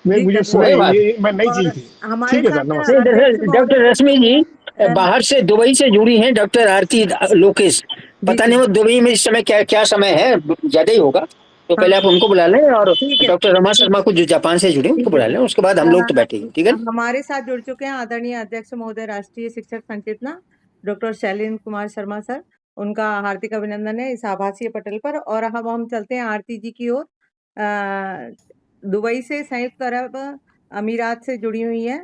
मैं नई चीज थी। ठीक है सर, नमस्ते। डॉक्टर रश्मि जी बाहर से दुबई से जुड़ी हैं, डॉक्टर आरती लोकेश। पता नहीं वो दुबई में इस समय क्या समय है, ज्यादा ही होगा, तो पहले आप उनको बुला लें और डॉक्टर रमा शर्मा को जो जापान से जुड़े उनको बुला लें, उसके बाद हम लोग तो बैठेंगे। ठीक है, हमारे साथ जुड़ चुके हैं आदरणीय अध्यक्ष महोदय राष्ट्रीय शिक्षक संचेतना डॉक्टर शैलेंद्र कुमार शर्मा सर, उनका हार्दिक अभिनंदन है इस आभासीय पटल पर। और हम चलते हैं आरती जी की ओर। दुबई से संयुक्त अरब अमीरात से जुड़ी हुई है,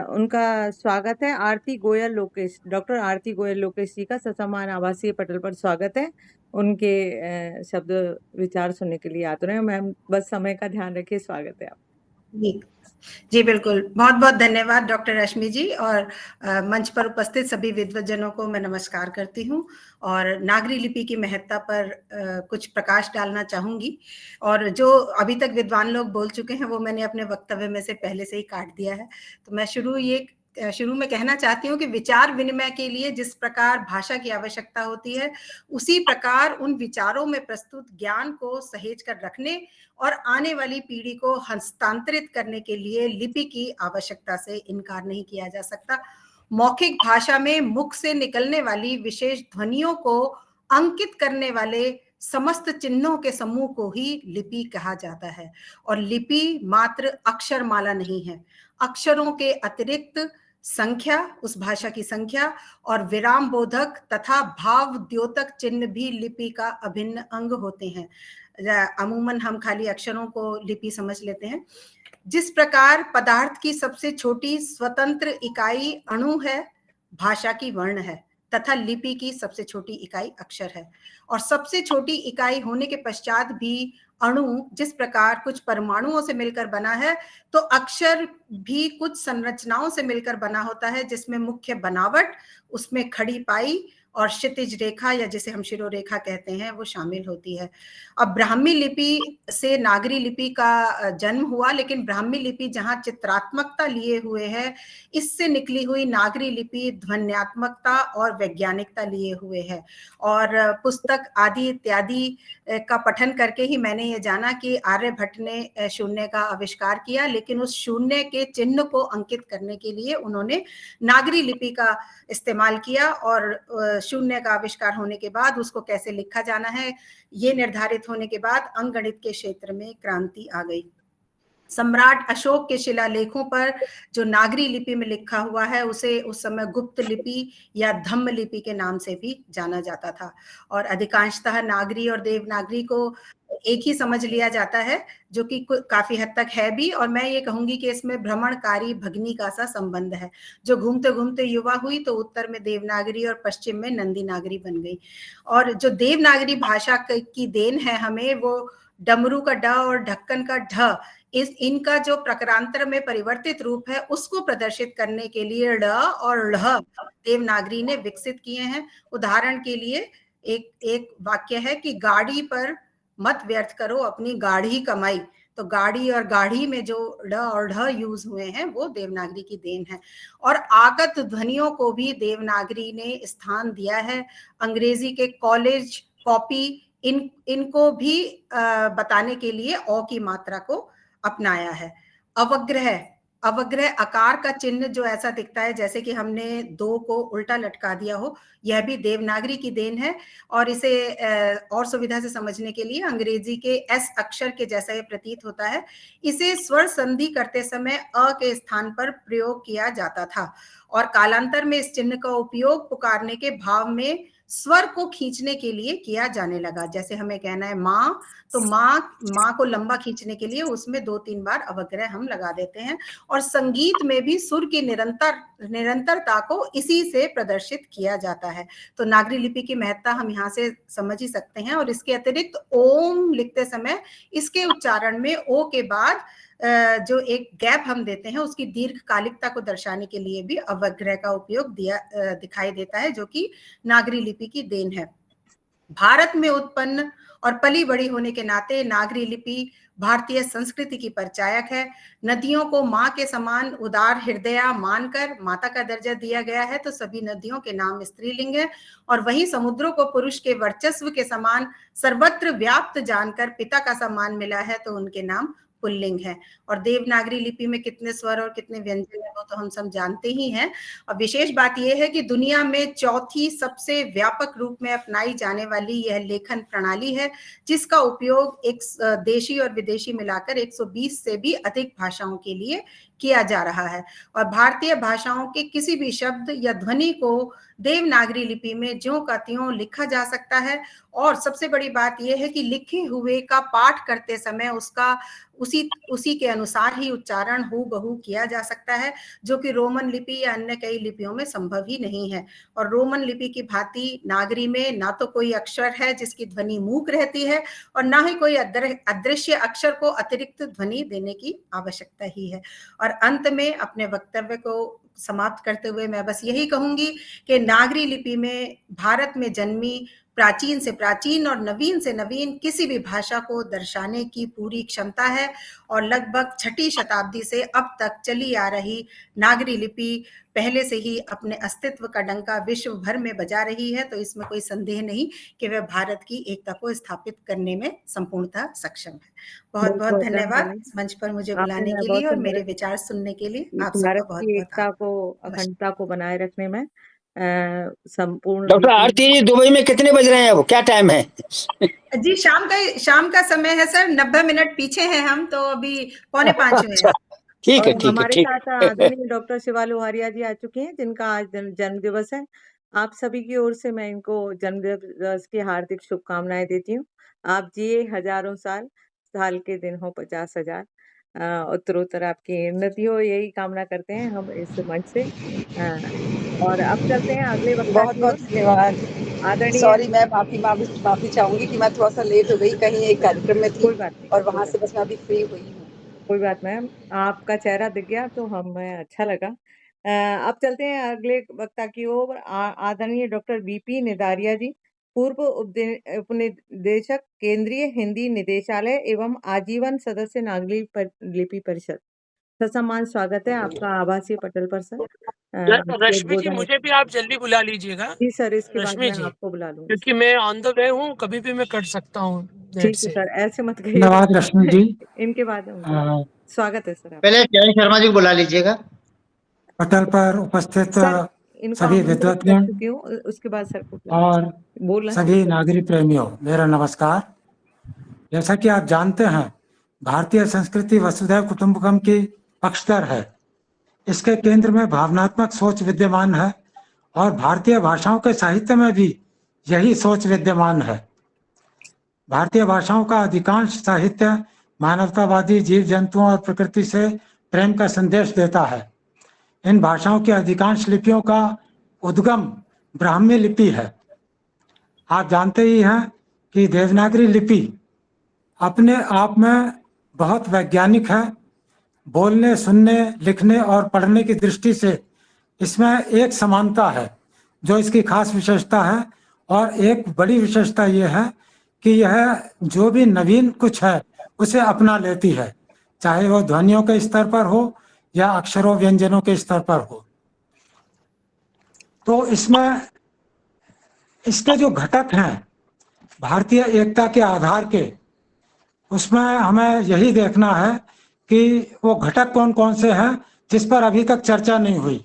उनका स्वागत है आरती गोयल लोकेश। डॉक्टर आरती गोयल लोकेश जी का ससम्मान आभासीय पटल पर स्वागत है। उनके शब्द विचार सुनने के लिए आते हैं। मैम बस समय का ध्यान रखिए। स्वागत है आप जी बिल्कुल, बहुत बहुत धन्यवाद डॉक्टर रश्मि जी। और मंच पर उपस्थित सभी विद्वज्जनों को मैं नमस्कार करती हूँ और नागरी लिपि की महत्ता पर कुछ प्रकाश डालना चाहूंगी। और जो अभी तक विद्वान लोग बोल चुके हैं वो मैंने अपने वक्तव्य में से पहले से ही काट दिया है। तो मैं शुरू में कहना चाहती हूँ कि विचार विनिमय के लिए जिस प्रकार भाषा की आवश्यकता होती है, उसी प्रकार उन विचारों में प्रस्तुत ज्ञान को सहेज कर रखने और आने वाली पीढ़ी को हस्तांतरित करने के लिए लिपि की आवश्यकता से इनकार नहीं किया जा सकता। मौखिक भाषा में मुख से निकलने वाली विशेष ध्वनियों को अंकित करने वाले समस्त चिन्हों के समूह को ही लिपि कहा जाता है। और लिपि मात्र अक्षरमाला नहीं है, अक्षरों के अतिरिक्त संख्या, उस भाषा की संख्या और विराम बोधक तथा भाव द्योतक चिन्ह भी लिपि का अभिन्न अंग होते हैं। अमूमन हम खाली अक्षरों को लिपि समझ लेते हैं। जिस प्रकार पदार्थ की सबसे छोटी स्वतंत्र इकाई अणु है, भाषा की वर्ण है, तथा लिपि की सबसे छोटी इकाई अक्षर है। और सबसे छोटी इकाई होने के पश्चात भी अणु जिस प्रकार कुछ परमाणुओं से मिलकर बना है, तो अक्षर भी कुछ संरचनाओं से मिलकर बना होता है, जिसमें मुख्य बनावट, उसमें खड़ी पाई और क्षितिज रेखा या जिसे हम शिरोरेखा कहते हैं वो शामिल होती है। अब ब्राह्मी लिपि से नागरी लिपि का जन्म हुआ, लेकिन ब्राह्मी लिपि जहां चित्रात्मकता लिए हुए है, इससे निकली हुई नागरी लिपि ध्वन्यात्मकता और वैज्ञानिकता लिए हुए है। और पुस्तक आदि इत्यादि का पठन करके ही मैंने ये जाना कि आर्यभट्ट ने शून्य का आविष्कार किया, लेकिन उस शून्य के चिन्ह को अंकित करने के लिए उन्होंने नागरी लिपि का इस्तेमाल किया, और शून्य का आविष्कार होने के बाद उसको कैसे लिखा जाना है ये निर्धारित होने के बाद अंकगणित के क्षेत्र में क्रांति आ गई। सम्राट अशोक के शिलालेखों पर जो नागरी लिपि में लिखा हुआ है उसे उस समय गुप्त लिपि या धम्म लिपि के नाम से भी जाना जाता था। और अधिकांशतः नागरी और देवनागरी को एक ही समझ लिया जाता है, जो कि काफी हद तक है भी। और मैं ये कहूंगी कि इसमें भ्रमणकारी भगनी का सा संबंध है, जो घूमते घूमते युवा हुई तो उत्तर में देवनागरी और पश्चिम में नंदी नागरी बन गई। और जो देवनागरी भाषा की देन है हमें, वो डमरू का ड और ढक्कन का ढ, इनका जो प्रकारांतर में परिवर्तित रूप है उसको प्रदर्शित करने के लिए ड़ और ढ़ देवनागरी ने विकसित किए हैं। उदाहरण के लिए एक वाक्य है कि गाड़ी पर मत व्यर्थ करो अपनी गाढ़ी कमाई, तो गाड़ी और गाढ़ी में जो ड और ढ यूज हुए हैं वो देवनागरी की देन है। और आगत ध्वनियों को भी देवनागरी ने स्थान दिया है। अंग्रेजी के कॉलेज, कॉपी, इनको भी बताने के लिए अ की मात्रा को अपनाया है। अवग्रह आकार का चिन्ह जो ऐसा दिखता है जैसे कि हमने दो को उल्टा लटका दिया हो, यह भी देवनागरी की देन है। और इसे और सुविधा से समझने के लिए अंग्रेजी के एस अक्षर के जैसा ये प्रतीत होता है। इसे स्वर संधि करते समय अ के स्थान पर प्रयोग किया जाता था, और कालांतर में इस चिन्ह का उपयोग पुकारने के भाव में स्वर को खींचने के लिए किया जाने लगा। जैसे हमें कहना है माँ, तो माँ को लंबा खींचने के लिए उसमें 2-3 बार अवग्रह हम लगा देते हैं। और संगीत में भी सुर की निरंतरता को इसी से प्रदर्शित किया जाता है। तो नागरी लिपि की महत्ता हम यहाँ से समझ ही सकते हैं। और इसके अतिरिक्त ओम लिखते समय इसके उच्चारण में ओ के बाद जो एक गैप हम देते हैं उसकी दीर्घकालिकता को दर्शाने के लिए भी अवग्रह का उपयोग दिखाई देता है, जो कि नागरी लिपि की देन है। भारत में उत्पन्न और पली बड़ी होने के नाते नागरी लिपि भारतीय संस्कृति की परिचायक है। नदियों को माँ के समान उदार हृदया मानकर माता का दर्जा दिया गया है, तो सभी नदियों के नाम स्त्रीलिंग है। और वहीं समुद्रों को पुरुष के वर्चस्व के समान सर्वत्र व्याप्त जानकर पिता का सम्मान मिला है, तो उनके नाम पुल्लिंग है। और देवनागरी लिपि में कितने स्वर और कितने व्यंजन है वो तो हम सब जानते ही हैं। और विशेष बात यह है कि दुनिया में चौथी सबसे व्यापक रूप में अपनाई जाने वाली यह लेखन प्रणाली है, जिसका उपयोग एक देशी और विदेशी मिलाकर 120 से भी अधिक भाषाओं के लिए किया जा रहा है। और भारतीय भाषाओं के किसी भी शब्द या ध्वनि को देवनागरी लिपि में ज्यों का त्यों लिखा जा सकता है। और सबसे बड़ी बात यह है कि लिखे हुए का पाठ करते समय उसका उसी के अनुसार ही उच्चारण हूबहू किया जा सकता है, जो कि रोमन लिपि या अन्य कई लिपियों में संभव ही नहीं है। और रोमन लिपि की भांति नागरी में ना तो कोई अक्षर है जिसकी ध्वनि मूक रहती है, और ना ही कोई अदृश्य अक्षर को अतिरिक्त ध्वनि देने की आवश्यकता ही है। और अंत में अपने वक्तव्य को समाप्त करते हुए मैं बस यही कहूंगी कि नागरी लिपि में भारत में जन्मी प्राचीन से प्राचीन और नवीन से नवीन किसी भी भाषा को दर्शाने की पूरी क्षमता है। और लगभग 6ठी शताब्दी से अब तक चली आ रही नागरी लिपि पहले से ही अपने अस्तित्व का डंका विश्व भर में बजा रही है। तो इसमें कोई संदेह नहीं कि वह भारत की एकता को स्थापित करने में संपूर्णतः सक्षम है। बहुत बहुत धन्यवाद मंच पर मुझे बुलाने के लिए और मेरे विचार सुनने के लिए। आप सबका भारत बहुत की बहुत एकता को, अखंडता को बनाए रखने में संपूर्ण। डॉक्टर आरती, दुबई में कितने बज रहे हैं अब, क्या टाइम है? जी शाम का समय है सर, 90 मिनट पीछे हैं हम, तो अभी 4:45 हुए हैं। ठीक है, ठीक है, हमारे ठीक साथ आदरणीय डॉक्टर शिवा लोहारिया जी आ चुके हैं, जिनका आज जन्म दिवस है। आप सभी की ओर से मैं इनको जन्म दिवस की हार्दिक शुभकामनाएं देती हूँ। आप जिए हजारों साल, साल के दिन हो 50,000। उत्तरोत्तर आपकी उन्नति हो, यही कामना करते हैं हम इस मंच से। और अब चलते हैं अगले वक्ता बहुत की बहुत ओर। धन्यवाद। आदरणीय सॉरी, मैं माफी चाहूंगी कि मैं थोड़ा सा लेट हो गई, कहीं एक कार्यक्रम में थी कोई बात नहीं, और कोई वहां बात से बस मैं अभी फ्री हुई हूँ। कोई बात मैम, आपका चेहरा दिख गया तो हमें अच्छा लगा। अब चलते हैं अगले वक्ता की ओर। आदरणीय डॉक्टर बीपी निदारिया जी, पूर्व उपनिदेशक केंद्रीय हिंदी निदेशालय एवं आजीवन सदस्य नागरी लिपि परिषद। ससम्मान स्वागत है आपका आभासीय पटल पर सर। रश्मि जी, मुझे भी आप जल्दी बुला लीजिएगा। जी सर, इसके बाद रश्मि मैं जी, आपको बुला लूंगी। क्योंकि मैं ऑन द वे हूँ, कभी भी मैं कट सकता हूँ नेट ठीक है से। सर, ऐसे मत कहिए। धन्यवाद रश्मि जी। इनके बाद उनका स्वागत है सर। पहले जय शर्मा जी को बुला लीजिएगा। पटल पर उपस्थित सर इनको सभी आमंत्रित कर विद्वद्गण चुकी हूँ, उसके बाद सर को और बोलना सभी नागरिक प्रेमियों, मेरा नमस्कार। जैसा कि आप जानते हैं, भारतीय संस्कृति वसुधैव कुटुंबकम की पक्षधर है। इसके केंद्र में भावनात्मक सोच विद्यमान है और भारतीय भाषाओं के साहित्य में भी यही सोच विद्यमान है। भारतीय भाषाओं का अधिकांश साहित्य मानवतावादी, जीव जंतुओं और प्रकृति से प्रेम का संदेश देता है। इन भाषाओं की अधिकांश लिपियों का उद्गम ब्राह्मी लिपि है। आप जानते ही हैं कि देवनागरी लिपि अपने आप में बहुत वैज्ञानिक है। बोलने, सुनने, लिखने और पढ़ने की दृष्टि से इसमें एक समानता है जो इसकी खास विशेषता है। और एक बड़ी विशेषता यह है कि यह जो भी नवीन कुछ है उसे अपना लेती है, चाहे वो ध्वनियों के स्तर पर हो या अक्षरों व्यंजनों के स्तर पर हो। तो इसमें इसके जो घटक हैं भारतीय एकता के आधार के, उसमें हमें यही देखना है कि वो घटक कौन कौन से हैं जिस पर अभी तक चर्चा नहीं हुई।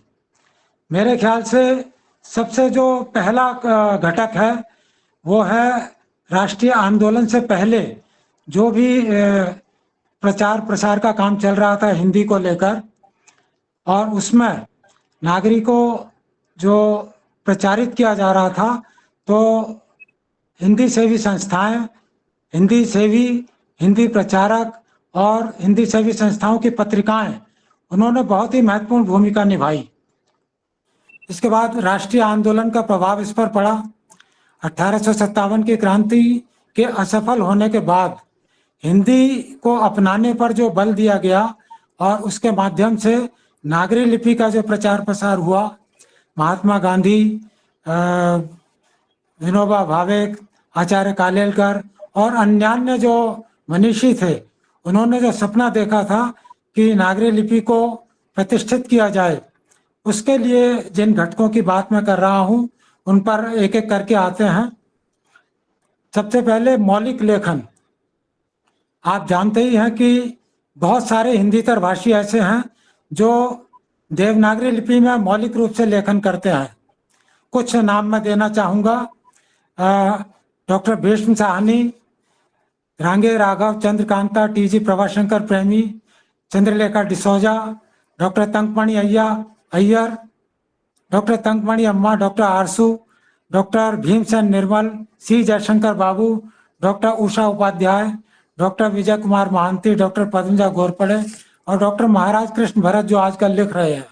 मेरे ख्याल से सबसे जो पहला घटक है वो है राष्ट्रीय आंदोलन से पहले जो भी प्रचार प्रसार का काम चल रहा था हिंदी को लेकर, और उसमें नागरिकों जो प्रचारित किया जा रहा था, तो हिंदी सेवी संस्थाएं, हिंदी सेवी, हिंदी प्रचारक और हिंदी सेवी संस्थाओं की पत्रिकाएं, उन्होंने बहुत ही महत्वपूर्ण भूमिका निभाई। इसके बाद राष्ट्रीय आंदोलन का प्रभाव इस पर पड़ा। 1857 की क्रांति के असफल होने के बाद हिंदी को अपनाने पर जो बल दिया गया और उसके माध्यम से नागरी लिपि का जो प्रचार प्रसार हुआ, महात्मा गांधी, विनोबा भावे, आचार्य कालेलकर और अन्यान्य जो मनीषी थे, उन्होंने जो सपना देखा था कि नागरी लिपि को प्रतिष्ठित किया जाए, उसके लिए जिन घटकों की बात मैं कर रहा हूं उन पर एक एक करके आते हैं। सबसे पहले मौलिक लेखन। आप जानते ही हैं कि बहुत सारे हिंदीतर भाषी ऐसे हैं जो देवनागरी लिपि में मौलिक रूप से लेखन करते हैं। कुछ नाम मैं देना चाहूँगा। डॉक्टर भीष्म साहनी, रांगे राघव, चंद्रकांता, टी.जी. प्रभाशंकर प्रेमी, चंद्रलेखा डिसोजा, डॉक्टर तंकमणि अय्यर, डॉक्टर तंकमणि अम्मा, डॉक्टर आरसू, डॉक्टर भीमसेन निर्मल, सी जयशंकर बाबू, doctor Usha Upadhyay, doctor Vijay Kumar Mahanti, doctor Padmaja Ghorpade और डॉक्टर महाराज कृष्ण भरत जो आजकल लिख रहे हैं।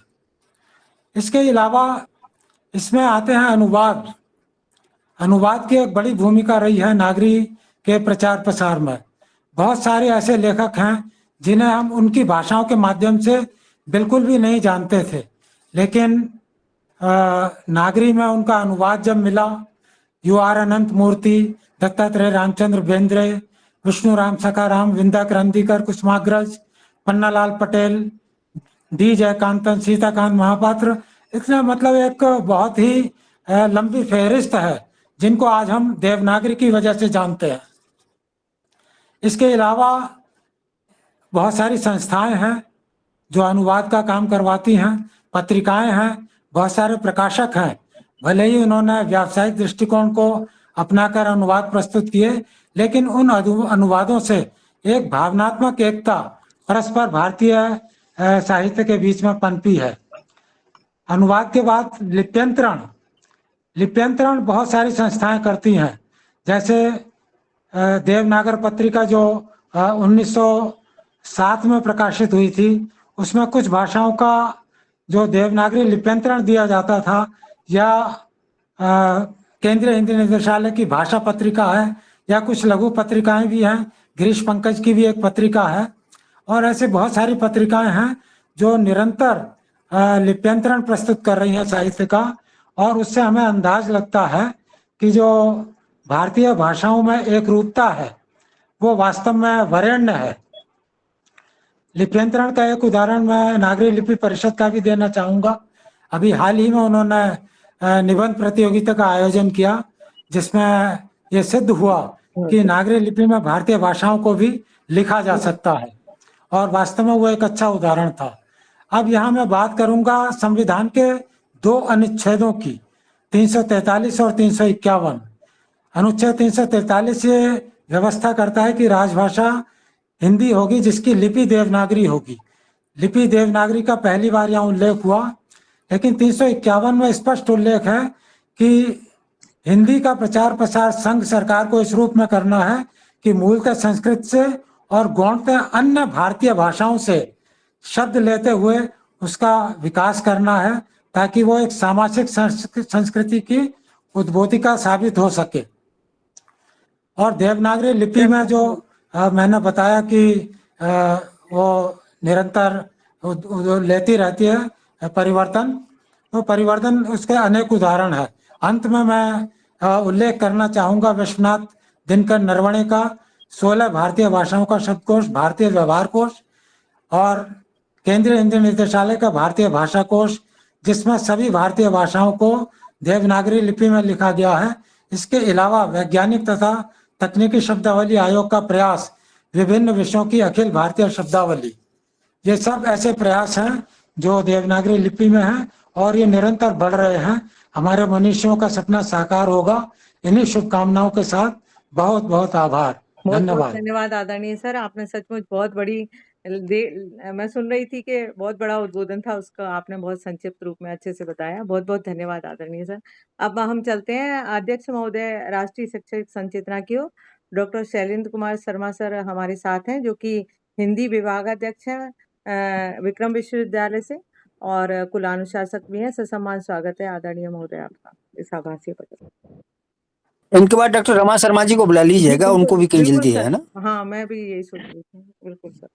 इसके अलावा इसमें आते हैं अनुवाद। अनुवाद की एक बड़ी भूमिका रही है नागरी के प्रचार प्रसार में। बहुत सारे ऐसे लेखक हैं जिन्हें हम उनकी भाषाओं के माध्यम से बिल्कुल भी नहीं जानते थे, लेकिन नागरी में उनका अनुवाद जब मिला, U.R. अनंत मूर्ति, दत्तात्रेय रामचंद्र बेंद्रे, विष्णु राम सखाराम, विंदा करंदीकर, कुसुमाग्रज, पन्नालाल पटेल, डी जयकांतन, सीताकांत महापात्र, इतना मतलब एक बहुत ही लंबी फहरिस्त है जिनको आज हम देवनागरी की वजह से जानते हैं। इसके अलावा बहुत सारी संस्थाएं हैं जो अनुवाद का काम करवाती हैं, पत्रिकाएं हैं, बहुत सारे प्रकाशक हैं। भले ही उन्होंने व्यावसायिक दृष्टिकोण को अपनाकर अनुवाद प्रस्तुत किए, लेकिन उन अनुवादों से एक भावनात्मक एकता परस्पर भारतीय साहित्य के बीच में पनपी है। अनुवाद के बाद लिप्यंतरण। लिप्यंतरण बहुत सारी संस्थाएं करती हैं, जैसे देवनागर पत्रिका जो 7 में प्रकाशित हुई थी। उसमें कुछ भाषाओं का जो देवनागरी लिप्यंतरण दिया जाता था, या केंद्रीय हिंदी निदेशालय की भाषा पत्रिका है, या कुछ लघु पत्रिकाएं भी हैं, गिरीश पंकज की भी एक पत्रिका है, और ऐसे बहुत सारी पत्रिकाएं हैं जो निरंतर लिप्यंतरण प्रस्तुत कर रही हैं साहित्य का। और उससे हमें अंदाज लगता है कि जो भारतीय भाषाओं में एक रूपता है वो वास्तव में वरेण्य है। लिप्यंतरण का एक उदाहरण मैं नागरी लिपि परिषद का भी देना चाहूँगा। अभी हाल ही में उन्होंने निबंध प्रतियोगिता का आयोजन किया, जिसमें ये सिद्ध हुआ कि नागरी लिपि में भारतीय भाषाओं को भी लिखा जा सकता है, और वास्तव में वो एक अच्छा उदाहरण था। अब यहाँ मैं बात करूँगा संविधान के 2 अनुच्छेदों की, 343 और 351। अनुच्छेद 343 ये व्यवस्था करता है कि राजभाषा हिंदी होगी जिसकी लिपि देवनागरी होगी। लिपि देवनागरी का पहली बार यहाँ उल्लेख हुआ, लेकिन 351 में स्पष्ट उल्लेख है कि हिंदी का प्रचार प्रसार संघ सरकार को इस रूप में करना है कि मूलतः संस्कृत से और गौणतः अन्य भारतीय भाषाओं से शब्द लेते हुए उसका विकास करना है, ताकि वो एक सामाजिक संस्कृति की उद्बोधिका साबित हो सके। और देवनागरी लिपि में जो मैंने बताया कि वो निरंतर लेती रहती है परिवर्तन, तो परिवर्तन उसके अनेक उदाहरण है। अंत में मैं उल्लेख करना चाहूँगा विश्वनाथ दिनकर नरवणे का 16 भारतीय भाषाओं का शब्दकोश, भारतीय व्यवहार कोश, और केंद्रीय हिंदी निदेशालय का भारतीय भाषा कोश, जिसमें सभी भारतीय भाषाओं को देवनागरी लिपि में लिखा गया है। इसके अलावा वैज्ञानिक तथा तकनीकी शब्दावली आयोग का प्रयास, विभिन्न विषयों की अखिल भारतीय शब्दावली, ये सब ऐसे प्रयास हैं जो देवनागरी लिपि में हैं और ये निरंतर बढ़ रहे हैं। हमारे मनुष्यों का सपना साकार होगा। इन्हीं शुभकामनाओं के साथ बहुत बहुत आभार, धन्यवाद। धन्यवाद आदरणीय सर, आपने सचमुच बहुत बड़ी मैं सुन रही थी कि बहुत बड़ा उद्बोधन था, उसका आपने बहुत संक्षिप्त रूप में अच्छे से बताया। बहुत बहुत धन्यवाद आदरणीय सर। अब हम चलते हैं अध्यक्ष महोदय राष्ट्रीय शिक्षक संचेतना की ओर। डॉक्टर शैलेंद्र कुमार शर्मा सर हमारे साथ हैं, जो कि हिंदी विभागाध्यक्ष हैं विक्रम विश्वविद्यालय से और कुलानुशासक भी हैं। ससम्मान स्वागत है आदरणीय महोदय आपका इस आभासीय पत्र। इनके बाद डॉक्टर रमा शर्मा जी को बुला लीजिएगा, उनको भी कहीं जल्दी है ना। हाँ, मैं भी यही सोच रही थी। बिल्कुल सर।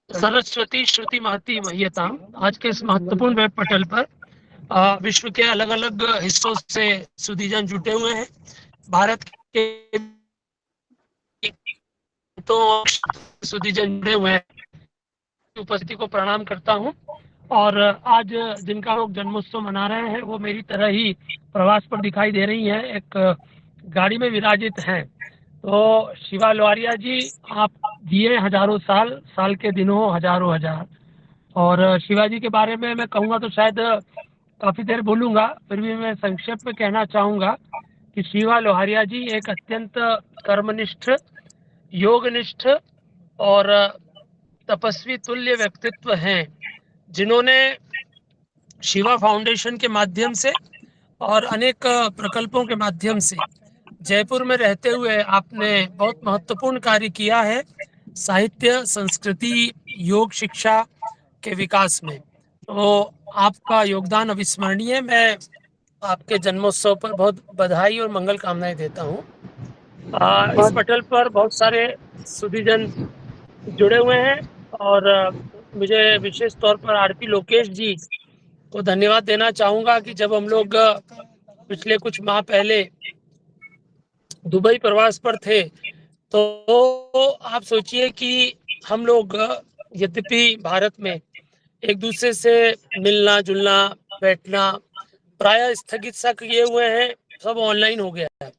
सरस्वती श्रुति महती महियता। आज के इस महत्वपूर्ण वेब पटल पर विश्व के अलग अलग हिस्सों से सुधीजन जुटे हुए हैं। भारत के तो सुधीजन जुड़े हुए हैं, उपस्थिति को प्रणाम करता हूं। और आज जिनका लोग जन्मोत्सव मना रहे हैं वो मेरी तरह ही प्रवास पर दिखाई दे रही हैं, एक गाड़ी में विराजित हैं। तो शिवा लोहारिया जी, आप दिए हजारों साल, साल के दिनों हजारों हजार। और शिवाजी के बारे में मैं कहूँगा तो शायद काफ़ी देर बोलूँगा, फिर भी मैं संक्षेप में कहना चाहूँगा कि शिवा लोहारिया जी एक अत्यंत कर्मनिष्ठ, योगनिष्ठ और तपस्वी तुल्य व्यक्तित्व हैं, जिन्होंने शिवा फाउंडेशन के माध्यम से और अनेक प्रकल्पों के माध्यम से जयपुर में रहते हुए आपने बहुत महत्वपूर्ण कार्य किया है साहित्य, संस्कृति, योग शिक्षा के विकास में। तो आपका योगदान अविस्मरणीय। मैं आपके जन्मोत्सव पर बहुत बधाई और मंगल कामनाएं देता हूँ। इस पटल पर बहुत सारे सुधीजन जुड़े हुए हैं और मुझे विशेष तौर पर आरती लोकेश जी को धन्यवाद देना चाहूँगा कि जब हम लोग पिछले कुछ माह पहले दुबई प्रवास पर थे तो आप सोचिए कि हम लोग यद्यपि भारत में एक दूसरे से मिलना जुलना बैठना प्राय स्थगित सा किए हुए हैं, सब ऑनलाइन हो गया है,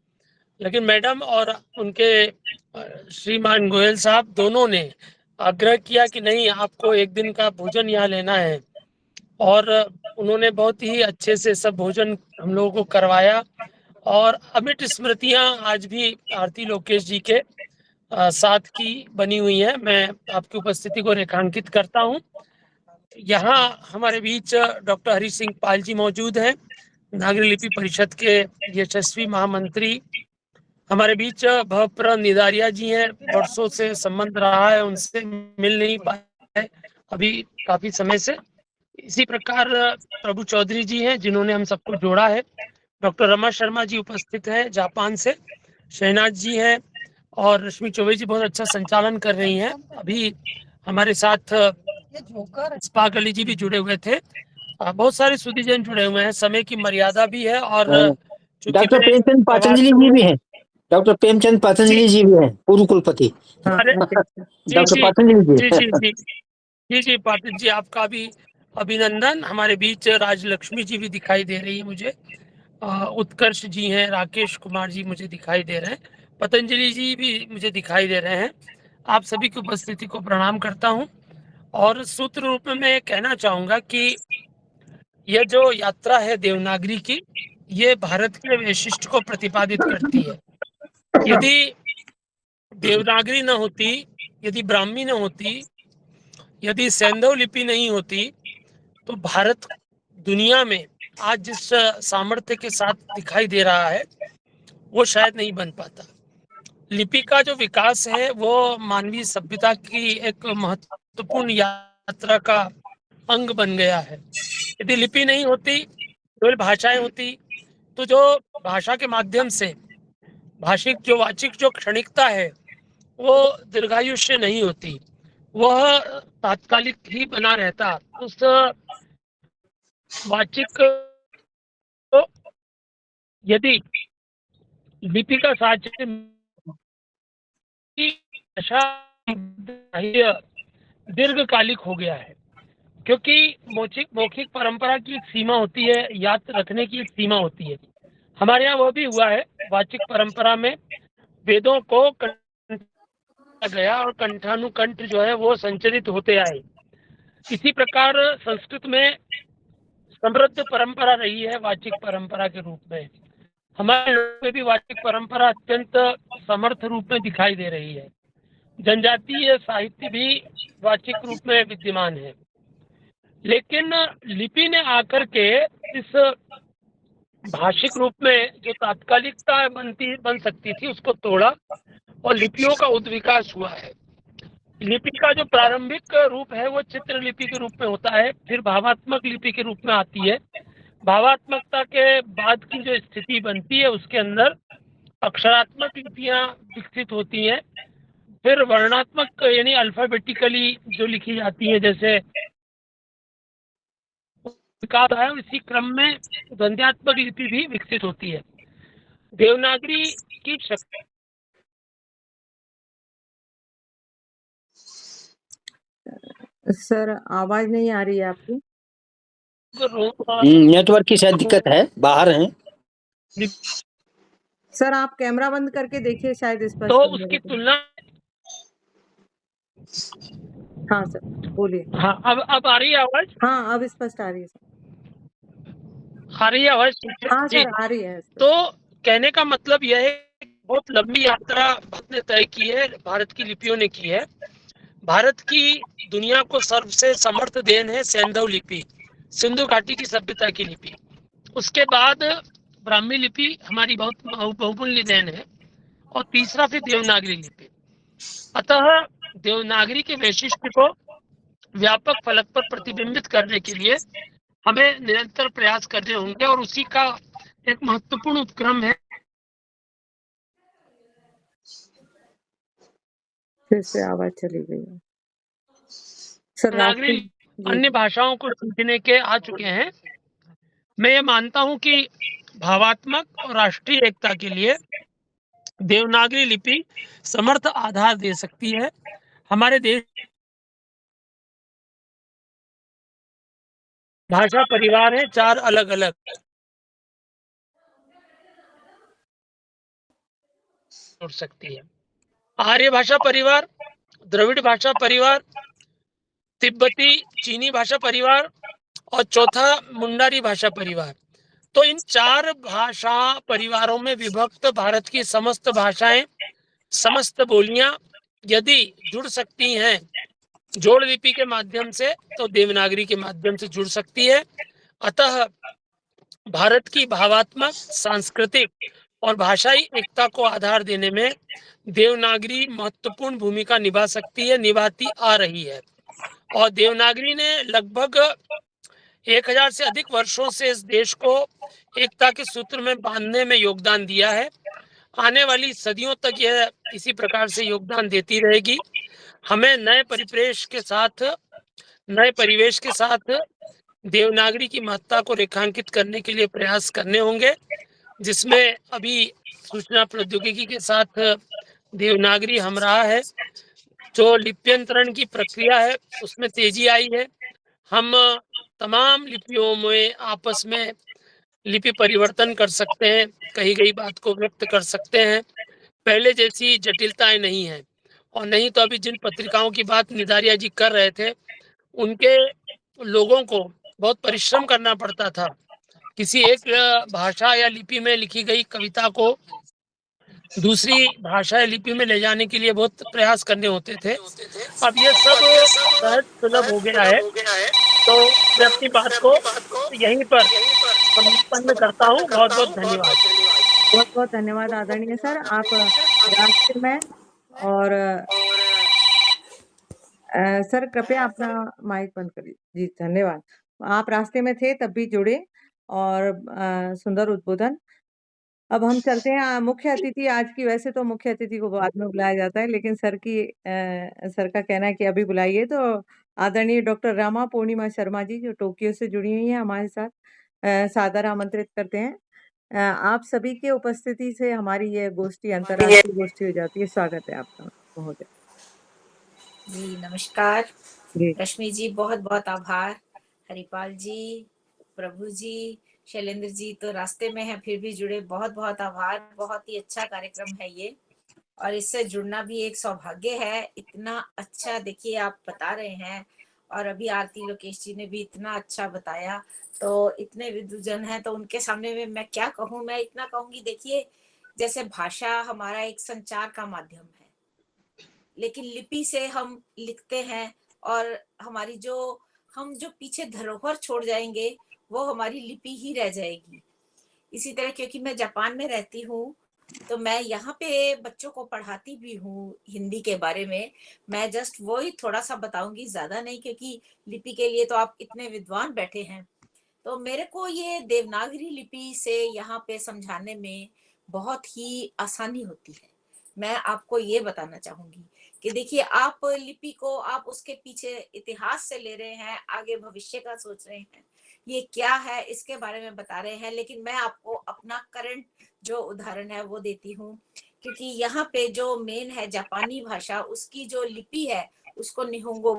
लेकिन मैडम और उनके श्रीमान गोयल साहब दोनों ने आग्रह किया कि नहीं, आपको एक दिन का भोजन यहाँ लेना है। और उन्होंने बहुत ही अच्छे से सब भोजन हम लोगों को करवाया और अमिट स्मृतियाँ आज भी आरती लोकेश जी के साथ की बनी हुई है। मैं आपकी उपस्थिति को रेखांकित करता हूँ। यहाँ हमारे बीच डॉक्टर हरि सिंह पाल जी मौजूद हैं, नागरी लिपि परिषद के यशस्वी महामंत्री हमारे बीच भवप्र निदारिया जी हैं, वर्षों से संबंध रहा है, उनसे मिल नहीं पाए अभी काफी समय से। इसी प्रकार प्रभु चौधरी जी हैं जिन्होंने हम सबको जोड़ा है। डॉक्टर रमा शर्मा जी उपस्थित हैं जापान से, शहनाज जी हैं और रश्मि चौबे जी बहुत अच्छा संचालन कर रही हैं। अभी हमारे साथ स्पागली जी भी जुड़े हुए थे। बहुत सारे सुधीजन जुड़े हुए हैं, समय की मर्यादा भी है और डॉक्टर प्रेमचंद पतंजलि जी भी हैं, डॉक्टर प्रेमचंद पतंजलि जी भी हैं, पूर्व कुलपति डॉक्टर पतंजलि जी जी जी जी जी पाटिल जी, आपका भी अभिनंदन। हमारे बीच राजलक्ष्मी जी भी दिखाई दे रही है मुझे, उत्कर्ष जी हैं, राकेश कुमार जी मुझे दिखाई दे रहे हैं, पतंजलि जी भी मुझे दिखाई दे रहे हैं। आप सभी की उपस्थिति को प्रणाम करता हूं और सूत्र रूप में मैं कहना चाहूंगा कि यह जो यात्रा है देवनागरी की, ये भारत के वैशिष्ट्य को प्रतिपादित करती है। यदि देवनागरी न होती, यदि ब्राह्मी न होती, यदि सैंधव लिपि नहीं होती, तो भारत दुनिया में आज जिस सामर्थ्य के साथ दिखाई दे रहा है वो शायद नहीं बन पाता। लिपि का जो विकास है वो मानवीय सभ्यता की एक महत्वपूर्ण यात्रा का अंग बन गया है। यदि लिपि नहीं होती, केवल भाषाएं होती, तो जो भाषा के माध्यम से भाषिक जो वाचिक जो क्षणिकता है वो दीर्घायुष्य नहीं होती, वह तात्कालिक ही बना रहता। उस वाचिक को यदि लिपि का साक्ष्य दीर्घकालिक हो गया है, क्योंकि मौखिक परंपरा की एक सीमा होती है, याद रखने की एक सीमा होती है। हमारे यहाँ वह भी हुआ है, वाचिक परंपरा में वेदों को कंठा गया और कंठानुकंठ जो है वो संचरित होते आए। इसी प्रकार संस्कृत में समृद्ध परंपरा रही है वाचिक परंपरा के रूप में। हमारे लोगों में भी वाचिक परंपरा अत्यंत समर्थ रूप में दिखाई दे रही है। जनजातीय साहित्य भी वाचिक रूप में विद्यमान है, लेकिन लिपि ने आकर के इस भाषिक रूप में जो तात्कालिकता बन सकती थी उसको तोड़ा और लिपियों का उद्विकास हुआ है। लिपि का जो प्रारंभिक रूप है वो चित्र लिपि के रूप में होता है, फिर भावात्मक लिपि के रूप में आती है। भावात्मकता के बाद की जो स्थिति बनती है उसके अंदर अक्षरात्मक लिपियां विकसित होती हैं, फिर वर्णात्मक यानी अल्फाबेटिकली जो लिखी जाती है, जैसे विकास है इसी क्रम में द्वंद्वात्मक लिपि भी विकसित होती है। देवनागरी की शक्ति सर आवाज नहीं आ रही है आपकी। नेटवर्क की शायद दिक्कत है, बाहर हैं। सर आप कैमरा बंद करके देखिए, शायद स्पष्ट तो उसकी तुलना। हाँ सर बोलिए। हाँ अब आ रही है आवाज? हाँ अब स्पष्ट आ रही है सर। आ रही है आवाज? हाँ सर आ रही है। तो कहने का मतलब यह है, बहुत लंबी यात्रा भारत ने तय की है, भारत की लिपियों ने की है। भारत की दुनिया को सबसे समर्थ देन है सैंधव लिपि, सिंधु घाटी की सभ्यता की लिपि। उसके बाद ब्राह्मी लिपि हमारी बहुत बहुमूल्य देन है, और तीसरा फिर देवनागरी लिपि। अतः देवनागरी के वैशिष्ट्य को व्यापक फलक पर प्रतिबिंबित करने के लिए हमें निरंतर प्रयास करने होंगे, और उसी का एक महत्वपूर्ण उपक्रम है। फिर से आवाज चली गई है सर। नागरिक अन्य भाषाओं को सीखने के आ चुके हैं। मैं ये मानता हूं कि भावात्मक और राष्ट्रीय एकता के लिए देवनागरी लिपि समर्थ आधार दे सकती है। हमारे देश भाषा परिवार है, 4 अलग अलग जुड़ सकती है। आर्य भाषा परिवार, द्रविड़ भाषा परिवार, तिब्बती चीनी भाषा परिवार और चौथा मुंडारी भाषा परिवार। तो इन 4 भाषा परिवारों में विभक्त भारत की समस्त भाषाएं, समस्त बोलियां यदि जुड़ सकती हैं जोड़ लिपि के माध्यम से, तो देवनागरी के माध्यम से जुड़ सकती है। अतः भारत की भावात्मक, सांस्कृतिक और भाषाई एकता को आधार देने में देवनागरी महत्वपूर्ण भूमिका निभा सकती है, निभाती आ रही है। और देवनागरी ने लगभग 1000 से अधिक वर्षों से इस देश को एकता के सूत्र में बांधने में योगदान दिया है। आने वाली सदियों तक यह इसी प्रकार से योगदान देती रहेगी। हमें नए परिवेश के साथ देवनागरी की महत्ता को रेखांकित करने के लिए प्रयास करने होंगे, जिसमें अभी सूचना प्रौद्योगिकी के साथ देवनागरी हमराह है। जो लिप्यंतरण की प्रक्रिया है उसमें तेजी आई है। हम तमाम लिपियों में आपस में लिपि परिवर्तन कर सकते हैं, कही गई बात को व्यक्त कर सकते हैं। पहले जैसी जटिलताएं नहीं है। और नहीं तो अभी जिन पत्रिकाओं की बात निधारिया जी कर रहे थे, उनके लोगों को बहुत परिश्रम करना पड़ता था। किसी एक भाषा या लिपि में लिखी गई कविता को दूसरी भाषा या लिपि में ले जाने के लिए बहुत प्रयास करने होते थे। अब ये सब सहज सुलभ हो गया है। तो मैं अपनी बात को यहीं पर संपन्न करता हूँ। बहुत बहुत धन्यवाद। बहुत बहुत धन्यवाद आदरणीय सर। आप रास्ते में और सर कृपया अपना माइक बंद करिए। जी धन्यवाद। आप रास्ते में थे तब भी जुड़े और सुंदर उद्बोधन। अब हम चलते हैं मुख्य अतिथि आज की। वैसे तो मुख्य अतिथि को बाद में बुलाया जाता है, लेकिन सर का कहना है कि अभी बुलाइए। तो आदरणीय डॉक्टर रमा पूर्णिमा शर्मा जी जो टोक्यो से जुड़ी हुई हैं हमारे साथ, सादर आमंत्रित करते हैं। आप सभी के उपस्थिति से हमारी ये गोष्ठी अंतर्राष्ट्रीय गोष्ठी हो जाती है। स्वागत है आपका महोदय। जी नमस्कार रश्मि जी, बहुत बहुत आभार। हरिपाल जी, प्रभु जी, शैलेंद्र जी तो रास्ते में है फिर भी जुड़े, बहुत बहुत आभार। बहुत ही अच्छा कार्यक्रम है ये और इससे जुड़ना भी एक सौभाग्य है। इतना अच्छा देखिए आप बता रहे हैं और अभी आरती लोकेश जी ने भी इतना अच्छा बताया। तो इतने विद्वजन हैं तो उनके सामने में मैं क्या कहूँ। मैं इतना कहूँगी, देखिए जैसे भाषा हमारा एक संचार का माध्यम है, लेकिन लिपि से हम लिखते हैं और हमारी हम जो पीछे धरोहर छोड़ जाएंगे वो हमारी लिपि ही रह जाएगी। इसी तरह क्योंकि मैं जापान में रहती हूँ तो मैं यहाँ पे बच्चों को पढ़ाती भी हूँ हिंदी के बारे में। मैं जस्ट वो ही थोड़ा सा बताऊंगी, ज्यादा नहीं, क्योंकि लिपि के लिए तो आप इतने विद्वान बैठे हैं। तो मेरे को ये देवनागरी लिपि से यहाँ पे समझाने में बहुत ही आसानी होती है। मैं आपको ये बताना चाहूंगी कि देखिए आप लिपि को आप उसके पीछे इतिहास से ले रहे हैं, आगे भविष्य का सोच रहे हैं, ये क्या है इसके बारे में बता रहे हैं। लेकिन मैं आपको अपना करंट जो उदाहरण है वो देती हूँ, क्योंकि यहाँ पे जो मेन है जापानी भाषा, उसकी जो लिपि है उसको निहोंगो।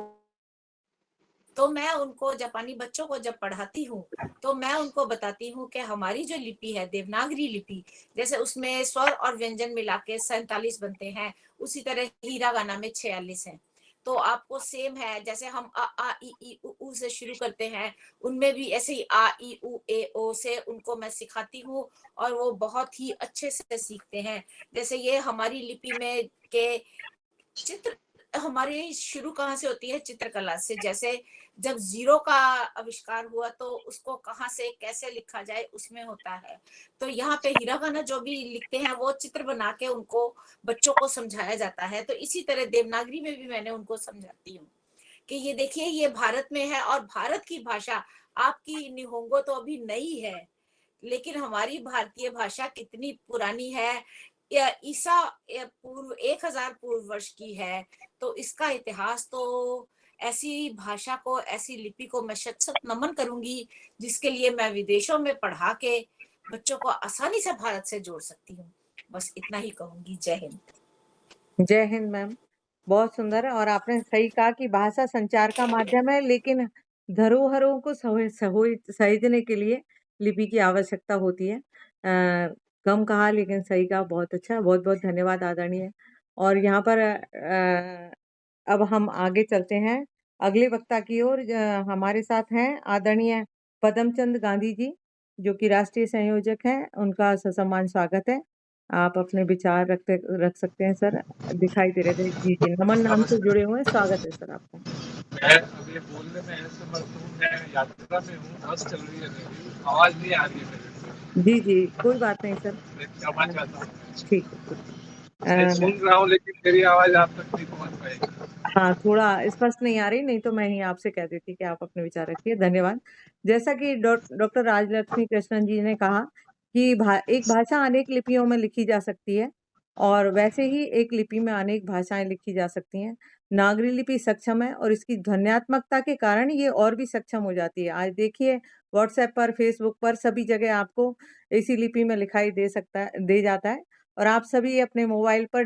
तो मैं उनको जापानी बच्चों को जब पढ़ाती हूँ तो मैं उनको बताती हूँ कि हमारी जो लिपि है देवनागरी लिपि, जैसे उसमें स्वर और व्यंजन मिला के 47 बनते हैं, उसी तरह हीरागाना में 46 हैं। तो आपको सेम है, जैसे हम आ ई ई उ से शुरू करते हैं, उनमें भी ऐसे ही आ ई उ ए ओ से उनको मैं सिखाती हूँ और वो बहुत ही अच्छे से सीखते हैं। जैसे ये हमारी लिपि में के चित्र हमारी शुरू कहाँ से होती है? चित्रकला से। जैसे जब जीरो का आविष्कार हुआ तो उसको कहाँ से कैसे लिखा जाए उसमें होता है। तो यहाँ पे हिरागाना जो भी लिखते हैं वो चित्र बना के उनको बच्चों को समझाया जाता है। तो इसी तरह देवनागरी में भी मैंने उनको समझाती हूँ कि ये देखिए ये भारत में है और भारत की भाषा, आपकी निहोंगो तो अभी नई है, लेकिन हमारी भारतीय भाषा कितनी पुरानी है, ईसा पूर्व 1000 पूर्व वर्ष की है। तो इसका इतिहास तो ऐसी भाषा को, ऐसी लिपि को मैं शत नमन करूंगी जिसके लिए मैं विदेशों में पढ़ा के बच्चों को आसानी से भारत से जोड़ सकती हूँ। बस इतना ही कहूंगी। जय हिंद। जय हिंद मैम, बहुत सुंदर है। और आपने सही कहा कि भाषा संचार का माध्यम है, लेकिन धरोहरों को सहेजने के लिए लिपि की आवश्यकता होती है। कम कहा लेकिन सही कहा, बहुत अच्छा, बहुत बहुत धन्यवाद आदरणीय। और यहाँ पर अब हम आगे चलते हैं अगले वक्ता की ओर। हमारे साथ हैं आदरणीय पदमचंद गांधी जी जो कि राष्ट्रीय संयोजक हैं। उनका ससम्मान स्वागत है। आप अपने विचार रख सकते हैं सर। दिखाई दे रहे थे जी जी, नमन नाम से जुड़े हुए हैं। स्वागत है सर आपका। मैं अभी बोलने में ऐसे मस्त हूँ, मैं यात्रा में हूँ, बस चल रही है, आवाज नहीं आ रही है मेरे। जी जी, कोई बात नहीं सर। ठीक है ठीक है। सुन रहा हूँ लेकिन मेरी आवाज आप तक नहीं पहुंच पाएगी। हाँ, थोड़ा स्पष्ट नहीं आ रही, नहीं तो मैं ही आपसे कह देती कि आप अपने विचार रखिए। धन्यवाद। जैसा कि डॉक्टर राजलक्ष्मी कृष्णन जी ने कहा कि एक भाषा अनेक लिपियों में लिखी जा सकती है और वैसे ही एक लिपि में अनेक भाषाएं लिखी जा सकती हैं। नागरी लिपि सक्षम है और इसकी ध्वन्यात्मकता के कारण ये और भी सक्षम हो जाती है। आज देखिए व्हाट्सएप पर, फेसबुक पर सभी जगह आपको इसी लिपि में लिखाई दे जाता है और आप सभी अपने मोबाइल पर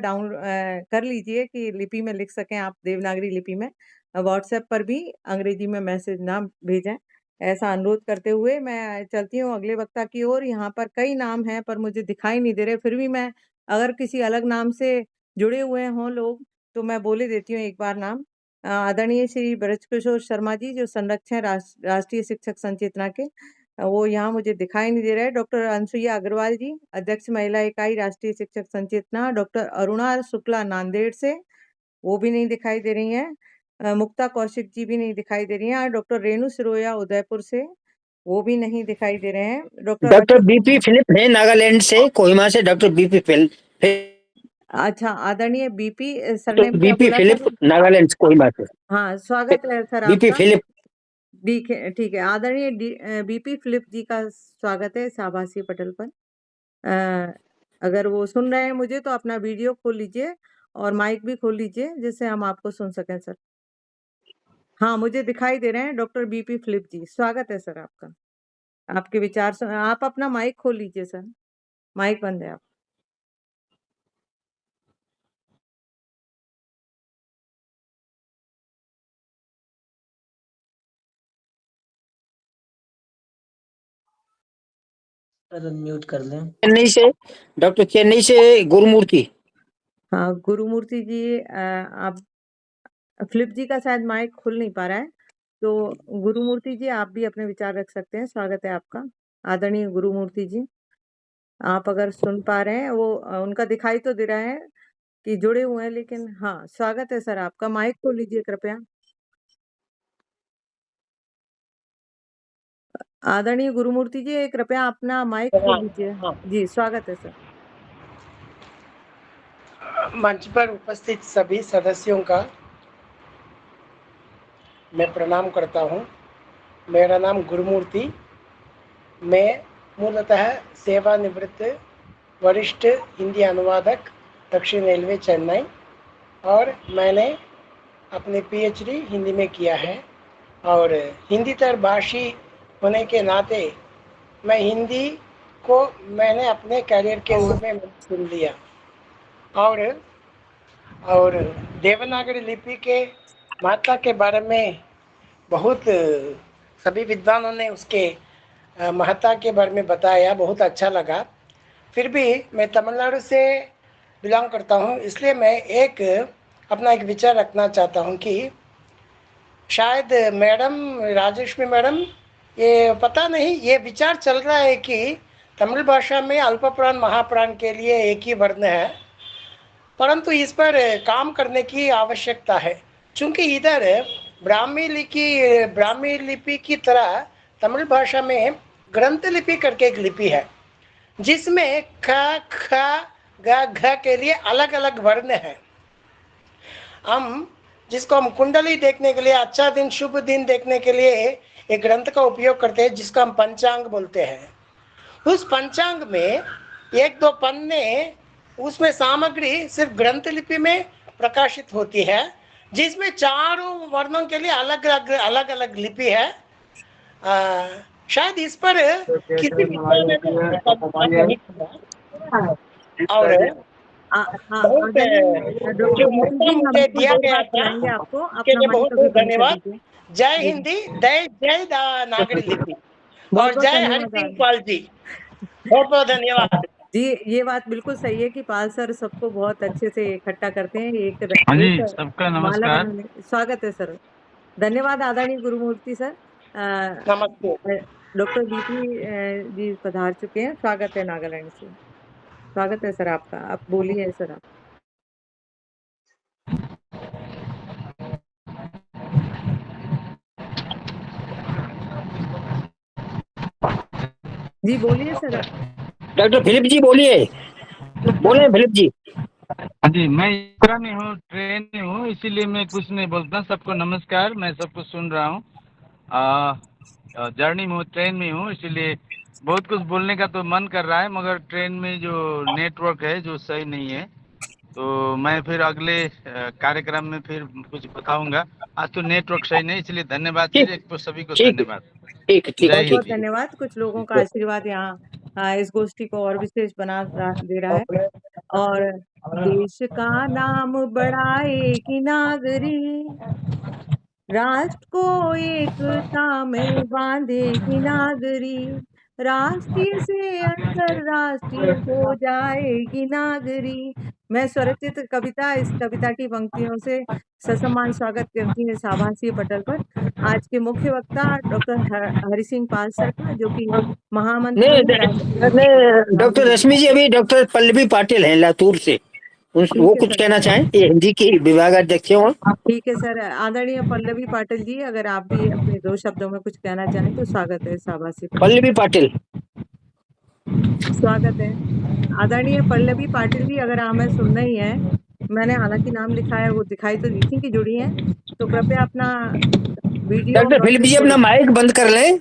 कर लीजिए कि लिपि में लिख सकें आप देवनागरी लिपि में। व्हाट्सएप पर भी अंग्रेजी में मैसेज ना भेजें, ऐसा अनुरोध करते हुए मैं चलती हूँ अगले वक्ता की ओर। यहाँ पर कई नाम हैं पर मुझे दिखाई नहीं दे रहे, फिर भी मैं अगर किसी अलग नाम से जुड़े हुए हों लोग तो मैं बोले देती हूँ एक बार नाम। आदरणीय श्री ब्रजकिशोर शर्मा जी जो संरक्षक राष्ट्रीय शिक्षक संचेतना के, वो यहाँ मुझे दिखाई नहीं दे रहा है। डॉक्टर अनसुईया अग्रवाल जी, अध्यक्ष महिला इकाई राष्ट्रीय शिक्षक संचेतना। डॉक्टर अरुणा शुक्ला नांदेड़ से, वो भी नहीं दिखाई दे रही हैं। मुक्ता कौशिक जी भी नहीं दिखाई दे रही हैं। डॉक्टर रेणु सिरोया उदयपुर से, वो भी नहीं दिखाई दे रहे हैं। डॉक्टर बीपी फिलिप है नागालैंड से, कोहिमा से डॉक्टर बीपी फिलिप। अच्छा, आदरणीय बीपी सरनेम क्या बीपी बोला फिलिप सर? नागालैंड से, कोहिमा से। हाँ, स्वागत है सर बीपी आपका। फिलिप। ठीक है, आदरणीय बीपी फिलिप जी का स्वागत है इस आभासी पटल पर। अगर वो सुन रहे हैं मुझे तो अपना वीडियो खोल लीजिए और माइक भी खोल लीजिए जिससे हम आपको सुन सकें सर। हाँ, मुझे दिखाई दे रहे हैं डॉक्टर बीपी फिलिप जी, स्वागत है सर आपका। आपके विचार सुन, आप अपना माइक खोल लीजिए सर, माइक बंद है आप। म्यूट कर लें। चेन्नई से गुरुमूर्ति। हाँ, गुरुमूर्ति जी, आप फिलिप जी का शायद माइक खुल नहीं पा रहा है, तो गुरुमूर्ति जी आप भी अपने विचार रख सकते हैं। स्वागत है आपका आदरणीय गुरुमूर्ति जी। आप अगर सुन पा रहे हैं, वो उनका दिखाई तो दे रहा है कि जुड़े हुए हैं, लेकिन हाँ, स्वागत है सर आपका। माइक खोल लीजिए कृपया। आदरणीय गुरुमूर्ति जी कृपया अपना माइक खोल लीजिए। जी, स्वागत है सर। मंच पर उपस्थित सभी सदस्यों का मैं प्रणाम करता हूं। मेरा नाम गुरुमूर्ति, मैं मूलतः सेवानिवृत्त वरिष्ठ हिंदी अनुवादक, दक्षिण रेलवे चेन्नई, और मैंने अपने पीएचडी हिंदी में किया है और हिंदीतर भाषी होने के नाते मैं हिंदी को मैंने अपने करियर के रूप में चुन लिया और देवनागरी लिपि के महत्ता के बारे में बहुत सभी विद्वानों ने उसके महत्ता के बारे में बताया, बहुत अच्छा लगा। फिर भी मैं तमिलनाडु से बिलोंग करता हूँ, इसलिए मैं अपना एक विचार रखना चाहता हूँ कि शायद मैडम राजलक्ष्मी मैडम, ये पता नहीं, ये विचार चल रहा है कि तमिल भाषा में अल्पप्राण महाप्राण के लिए एक ही वर्ण है, परंतु इस पर काम करने की आवश्यकता है, क्योंकि इधर ब्राह्मी लिपि की तरह तमिल भाषा में ग्रंथ लिपि करके एक लिपि है जिसमें ख ख ग घ के लिए अलग अलग वर्ण है। जिसको हम कुंडली देखने के लिए, अच्छा दिन शुभ दिन देखने के लिए एक ग्रंथ का उपयोग करते हैं जिसको हम पंचांग बोलते हैं। उस पंचांग में एक दो पन्ने, उसमें सामग्री सिर्फ ग्रंथ लिपि में प्रकाशित होती है, जिसमें चारों वर्णों के लिए अलग अलग लिपि है। शायद इस पर किसी विद्वान ने नहीं किया और बहुत जो मौका मुझे दिया गया था उसके लिए बहुत बहुत धन्यवाद। जय हिंदी, जय नागरी लिपि और जय हरि सिंह पाल जी, बहुत बहुत धन्यवाद। जी, ये बात बिल्कुल सही है कि पाल सर सबको बहुत अच्छे से इकट्ठा करते हैं। हाँ जी, सबका नमस्कार। स्वागत है सर। धन्यवाद आदरणीय गुरुमूर्ति सर। नमस्ते। डॉक्टर बीपी जी पधार चुके हैं, स्वागत है नागालैंड से। स्वागत है सर आपका, आप बोलिए सर आप। जी बोलिए सर। डॉक्टर फिलिप जी बोलिए, बोले फिलिप जी। हाँ जी, मैं यात्रा में हूँ, ट्रेन में हूँ, इसीलिए मैं कुछ नहीं बोलता। सबको नमस्कार, मैं सबको सुन रहा हूँ। जर्नी में हूँ, ट्रेन में हूँ, इसीलिए बहुत कुछ बोलने का तो मन कर रहा है, मगर ट्रेन में जो नेटवर्क है जो सही नहीं है, तो मैं फिर अगले कार्यक्रम में फिर कुछ बताऊंगा। आज तो नेटवर्क सही नहीं, इसलिए धन्यवाद फिर एक तो सभी को धन्यवाद। बहुत बहुत धन्यवाद। कुछ लोगों का आशीर्वाद यहाँ इस गोष्ठी को और विशेष दे रहा है। और देश का नाम बढ़ाएगी नागरी, राष्ट्र को एकता में बांधेगी नागरी, राष्ट्रीय से अंतरराष्ट्रीय हो जाएगी नागरी। मैं स्वरचित कविता इस कविता की पंक्तियों से ससम्मान स्वागत करती हूँ इस आभासीय पटल पर आज के मुख्य वक्ता डॉक्टर हरि सिंह पाल सर का, जो कि महामंत्री डॉक्टर रश्मि जी, अभी डॉक्टर पल्लवी पाटिल हैं लातूर से, वो कुछ कहना चाहें, ये हिंदी की विभागाध्यक्ष हो। ठीक है सर। आदरणीय पल्लवी पाटिल जी, अगर आप भी अपने 2 शब्दों में कुछ कहना चाहें तो स्वागत है। शाबाशी पल्लवी पाटिल, स्वागत है। आदरणीय पल्लवी पाटिल जी, अगर हमें सुनना ही है, मैंने हालांकि नाम लिखा है, वो दिखाई तो दी थी कि जुड़ी है, तो कृपया अपना वीडियो। डॉक्टर फिलिप जी अपना माइक बंद कर लें।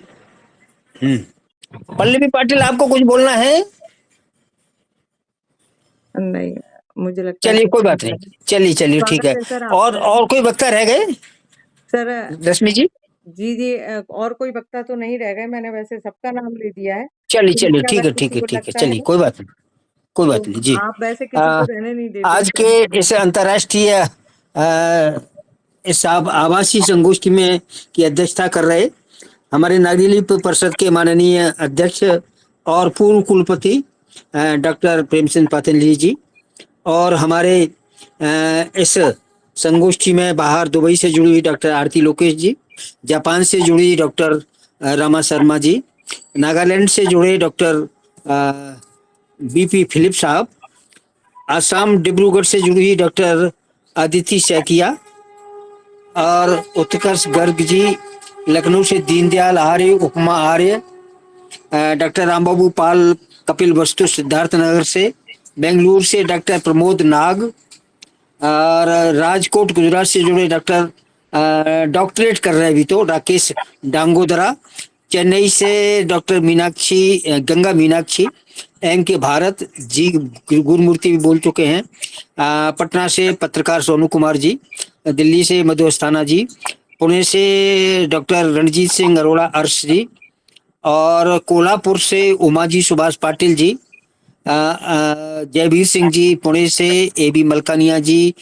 पल्लवी पाटिल, आपको कुछ बोलना है? नहीं, मुझे लगता है चलिए कोई बात नहीं, चलिए ठीक है। और कोई वक्ता रह गए सर? रश्मि जी जी और कोई वक्ता तो नहीं रह गए, मैंने वैसे सबका नाम ले दिया है। चलिए ठीक है, चलिए कोई बात नहीं जी। आप वैसे किसी को रहने नहीं देते। आज के इस अंतर्राष्ट्रीय इस आवासीय संगोष्ठी में की अध्यक्षता कर रहे हमारे नागरी लिपि परिषद के माननीय अध्यक्ष और पूर्व कुलपति डॉक्टर प्रेमचंद पातनजी जी, और हमारे इस संगोष्ठी में बाहर दुबई से जुड़ी हुई डॉक्टर आरती लोकेश जी, जापान से जुड़ी डॉक्टर रमा शर्मा जी, नागालैंड से जुड़े डॉक्टर बीपी फिलिप साहब, आसाम डिब्रूगढ़ से जुड़ी हुई डॉक्टर अदिति सैकिया, और उत्कर्ष गर्ग जी, लखनऊ से दीनदयाल आर्य, उपमा आर्य, डॉक्टर रामबाबू पाल कपिल वस्तु सिद्धार्थ नगर से, बेंगलुरु से डॉक्टर प्रमोद नाग, और राजकोट गुजरात से जुड़े डॉक्टर डॉक्टरेट कर रहे अभी तो राकेश डांगोदरा, चेन्नई से डॉक्टर मीनाक्षी गंगा मीनाक्षी, के भारत जी गुरुमूर्ति भी बोल चुके हैं, पटना से पत्रकार सोनू कुमार जी, दिल्ली से मधु अस्थाना जी, पुणे से डॉक्टर रणजीत सिंह अरोड़ा अर्श जी, और कोल्हापुर से उमा जी सुभाष पाटिल जी, जयवीर सिंह जी पुणे से, एबी मलकानिया जी,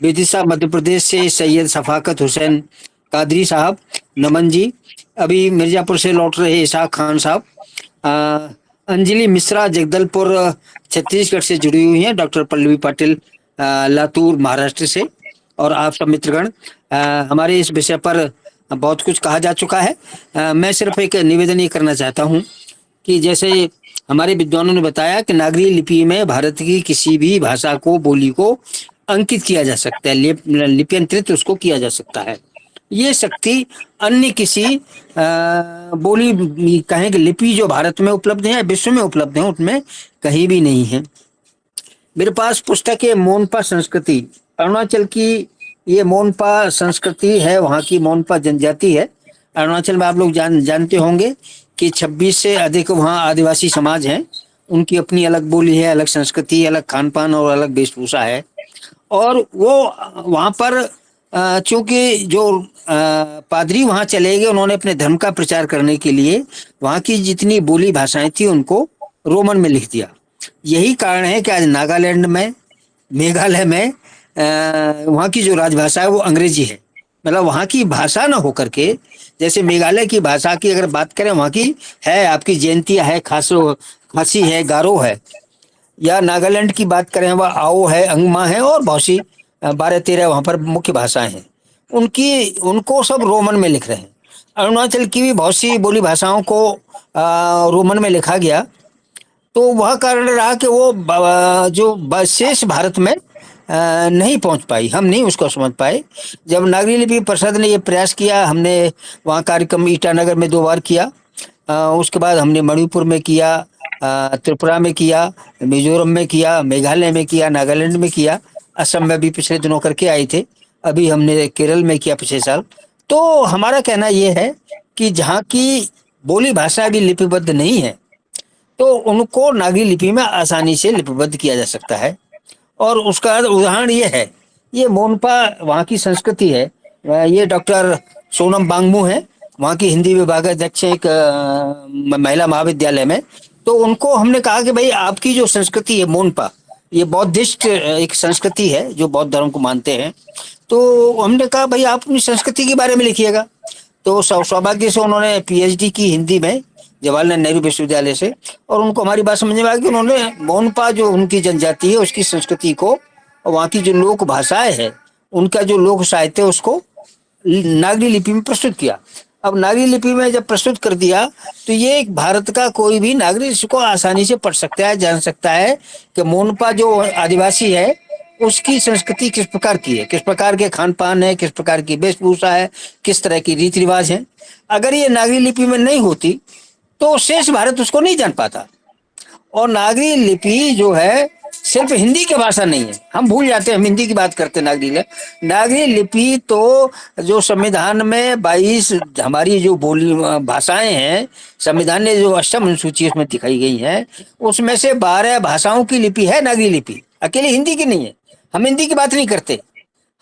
विदिशा मध्य प्रदेश से सैयद सफाकत हुसैन कादरी साहब, नमन जी, अभी मिर्जापुर से लौट रहे इसाक खान साहब, अंजलि मिश्रा जगदलपुर छत्तीसगढ़ से जुड़ी हुई हैं, डॉक्टर पल्लवी पाटिल लातूर महाराष्ट्र से, और आप सब मित्रगण। हमारे इस विषय पर बहुत कुछ कहा जा चुका है। मैं सिर्फ एक निवेदन ये करना चाहता हूँ कि जैसे हमारे विद्वानों ने बताया कि नागरी लिपि में भारत की किसी भी भाषा को, बोली को अंकित किया जा सकता है, लिप्यंतरित उसको किया जा सकता है। ये शक्ति अन्य किसी बोली कहें कि लिपि जो भारत में उपलब्ध है या विश्व में उपलब्ध है उनमें कहीं भी नहीं है। मेरे पास पुस्तक है मोनपा संस्कृति, अरुणाचल की ये मोनपा संस्कृति है, वहाँ की मोनपा जनजाति है। अरुणाचल में आप लोग जानते होंगे कि 26 से अधिक वहाँ आदिवासी समाज हैं, उनकी अपनी अलग बोली है, अलग संस्कृति, अलग खान पान और अलग वेशभूषा है। और वो वहाँ पर चूंकि जो पादरी वहाँ चले गए, उन्होंने अपने धर्म का प्रचार करने के लिए वहाँ की जितनी बोली भाषाएं थी उनको रोमन में लिख दिया। यही कारण है कि आज नागालैंड में, मेघालय में वहाँ की जो राजभाषा है वो अंग्रेजी है। मतलब वहाँ की भाषा ना होकर के, जैसे मेघालय की भाषा की अगर बात करें, वहाँ की है आपकी जयंतिया है, खासी है, गारो है, या नागालैंड की बात करें वह आओ है, अंगमा है, और बहुत सी 12-13 वहाँ पर मुख्य भाषाएं हैं। उनको सब रोमन में लिख रहे हैं। अरुणाचल की भी बहुत सी बोली भाषाओं को रोमन में लिखा गया, तो वह कारण रहा कि वो जो शेष भारत में नहीं पहुंच पाई, हम नहीं उसको समझ पाए। जब नागरी लिपि परिषद ने ये प्रयास किया, हमने वहाँ कार्यक्रम ईटानगर में 2 बार किया, उसके बाद हमने मणिपुर में किया, त्रिपुरा में किया, मिजोरम में किया, मेघालय में किया, नागालैंड में किया, असम में भी पिछले दिनों करके आए थे, अभी हमने केरल में किया पिछले साल। तो हमारा कहना यह है कि जहाँ की बोली भाषा भी लिपिबद्ध नहीं है तो उनको नागरी लिपि में आसानी से लिपिबद्ध किया जा सकता है। और उसका उदाहरण ये है, ये मोनपा वहाँ की संस्कृति है। ये डॉक्टर सोनम बांगमू है, वहाँ की हिंदी विभागाध्यक्ष एक महिला महाविद्यालय में। तो उनको हमने कहा कि भाई आपकी जो संस्कृति है मोनपा, ये बौद्धिस्ट एक संस्कृति है जो बौद्ध धर्म को मानते हैं। तो हमने कहा भाई आप अपनी संस्कृति के बारे में लिखिएगा। तो सौभाग्य से उन्होंने पीएचडी की हिंदी में जवाहरलाल नेहरू विश्वविद्यालय से, और उनको हमारी बात समझ में आ गई। उन्होंने मोनपा जो उनकी जनजाति है उसकी संस्कृति को और वहाँ की जो लोक भाषाएं है उनका जो लोक साहित्य उसको नागरी लिपि में प्रस्तुत किया। अब नागरी लिपि में जब प्रस्तुत कर दिया तो ये एक भारत का कोई भी नागरिक इसको आसानी से पढ़ सकता है, जान सकता है कि मोनपा जो आदिवासी है उसकी संस्कृति किस प्रकार की है, किस प्रकार के खान पान है, किस प्रकार की वेशभूषा है, किस तरह की रीति रिवाज है। अगर ये नागरी लिपि में नहीं होती तो शेष भारत उसको नहीं जान पाता। और नागरी लिपि जो है सिर्फ हिंदी की भाषा नहीं है, हम भूल जाते हैं, हम हिंदी की बात करते हैं। नागरी लिपि तो जो संविधान में 22 हमारी जो बोली भाषाएं हैं, संविधान ने जो अष्टम अनुसूची उसमें दिखाई गई है उसमें से 12 भाषाओं की लिपि है नागरी लिपि, अकेले हिंदी की नहीं है। हम हिंदी की बात नहीं करते,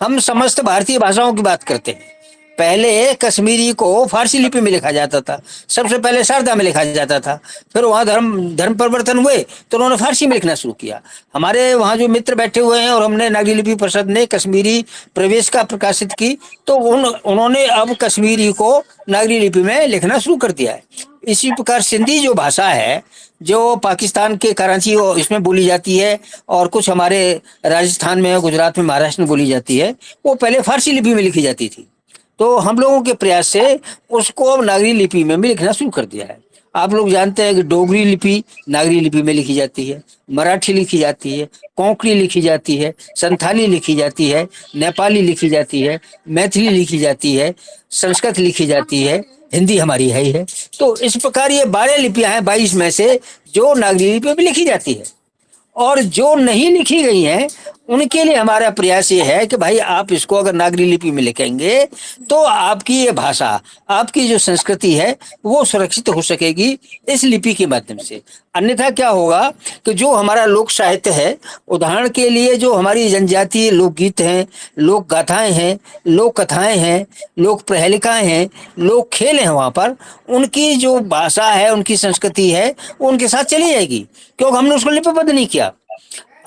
हम समस्त भारतीय भाषाओं की बात करते हैं। पहले कश्मीरी को फारसी लिपि में लिखा जाता था, सबसे पहले शारदा में लिखा जाता था, फिर वहाँ धर्म परिवर्तन हुए तो उन्होंने फारसी में लिखना शुरू किया। हमारे वहाँ जो मित्र बैठे हुए हैं और हमने नागरी लिपि परिषद ने कश्मीरी प्रवेश का प्रकाशित की तो उन्होंने अब कश्मीरी को नागरी लिपि में लिखना शुरू कर दिया है। इसी प्रकार सिंधी जो भाषा है जो पाकिस्तान के कराची इसमें बोली जाती है और कुछ हमारे राजस्थान में, गुजरात में, महाराष्ट्र में बोली जाती है, वो पहले फारसी लिपि में लिखी जाती थी। तो हम लोगों के प्रयास से उसको अब नागरी लिपि में भी लिखना शुरू कर दिया है। आप लोग जानते हैं कि डोगरी लिपि नागरी लिपि में लिखी जाती है, मराठी लिखी जाती है, कोंकणी लिखी जाती है, संथाली लिखी जाती है, नेपाली लिखी जाती है, मैथिली लिखी जाती है, संस्कृत लिखी जाती है, हिंदी हमारी है ही है। तो इस प्रकार ये 12 लिपियां हैं 22 में से जो नागरी लिपि में लिखी जाती है। और जो नहीं लिखी गई हैं उनके लिए हमारा प्रयास ये है कि भाई आप इसको अगर नागरी लिपि में लिखेंगे तो आपकी ये भाषा, आपकी जो संस्कृति है वो सुरक्षित हो सकेगी इस लिपि के माध्यम से। अन्यथा क्या होगा कि जो हमारा लोक साहित्य है, उदाहरण के लिए जो हमारी जनजातीय लोकगीत हैं, लोक गाथाएं हैं, लोक कथाएं हैं, लोक प्रहेलिकाएं हैं, लोक खेल हैं, वहाँ पर उनकी जो भाषा है, उनकी संस्कृति है, वो उनके साथ चली जाएगी क्योंकि हमने उसको लिपिबद्ध नहीं किया।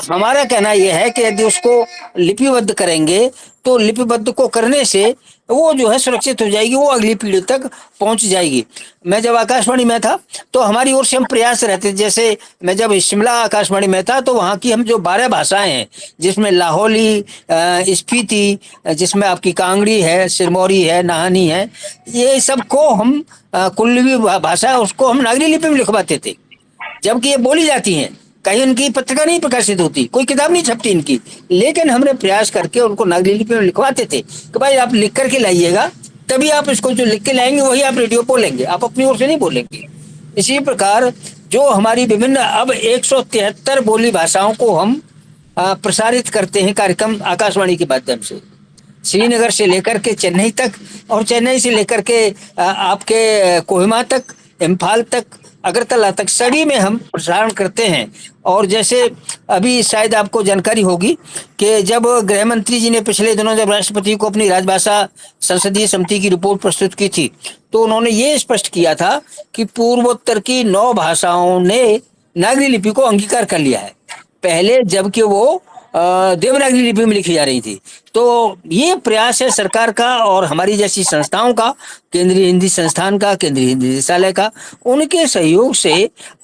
हमारा कहना यह है कि यदि उसको लिपिबद्ध करेंगे तो लिपिबद्ध को करने से वो जो है सुरक्षित हो जाएगी, वो अगली पीढ़ी तक पहुंच जाएगी। मैं जब आकाशवाणी में था तो हमारी ओर से हम प्रयास रहते, जैसे मैं जब शिमला आकाशवाणी में था तो वहाँ की हम जो 12 भाषाएं हैं जिसमें लाहौली, स्पीति, जिसमें आपकी कांगड़ी है, सिरमौरी है, नाहनी है, ये सब को हम कुल्लवी भाषा है उसको हम नागरी लिपि में लिखवाते थे। जबकि ये बोली जाती हैं, कहीं उनकी पत्रिका नहीं प्रकाशित होती, कोई किताब नहीं छपती इनकी, लेकिन हमने प्रयास करके उनको नागरी लिपि में लिखवाते थे कि भाई आप लिख करके लाइएगा, तभी आप इसको जो लिख के लाएंगे वही आप रेडियो पर बोलेंगे, आप अपनी ओर से नहीं बोलेंगे। इसी प्रकार जो हमारी विभिन्न अब 173 बोली भाषाओं को हम प्रसारित करते हैं कार्यक्रम आकाशवाणी के माध्यम से, श्रीनगर से लेकर के चेन्नई तक और चेन्नई से लेकर के आपके कोहिमा तक, इम्फाल तक, अगरतला तक, सभी में हम प्रसारण करते हैं। और जैसे अभी शायद आपको जानकारी होगी कि जब गृह मंत्री जी ने पिछले दिनों जब राष्ट्रपति को अपनी राजभाषा संसदीय समिति की रिपोर्ट प्रस्तुत की थी तो उन्होंने ये स्पष्ट किया था कि पूर्वोत्तर की 9 भाषाओं ने नागरी लिपि को अंगीकार कर लिया है पहले, जबकि वो देवनागरी लिपि में लिखी जा रही थी। तो ये प्रयास है सरकार का और हमारी जैसी संस्थाओं का, केंद्रीय हिंदी संस्थान का, केंद्रीय हिंदी निदेशालय का, उनके सहयोग से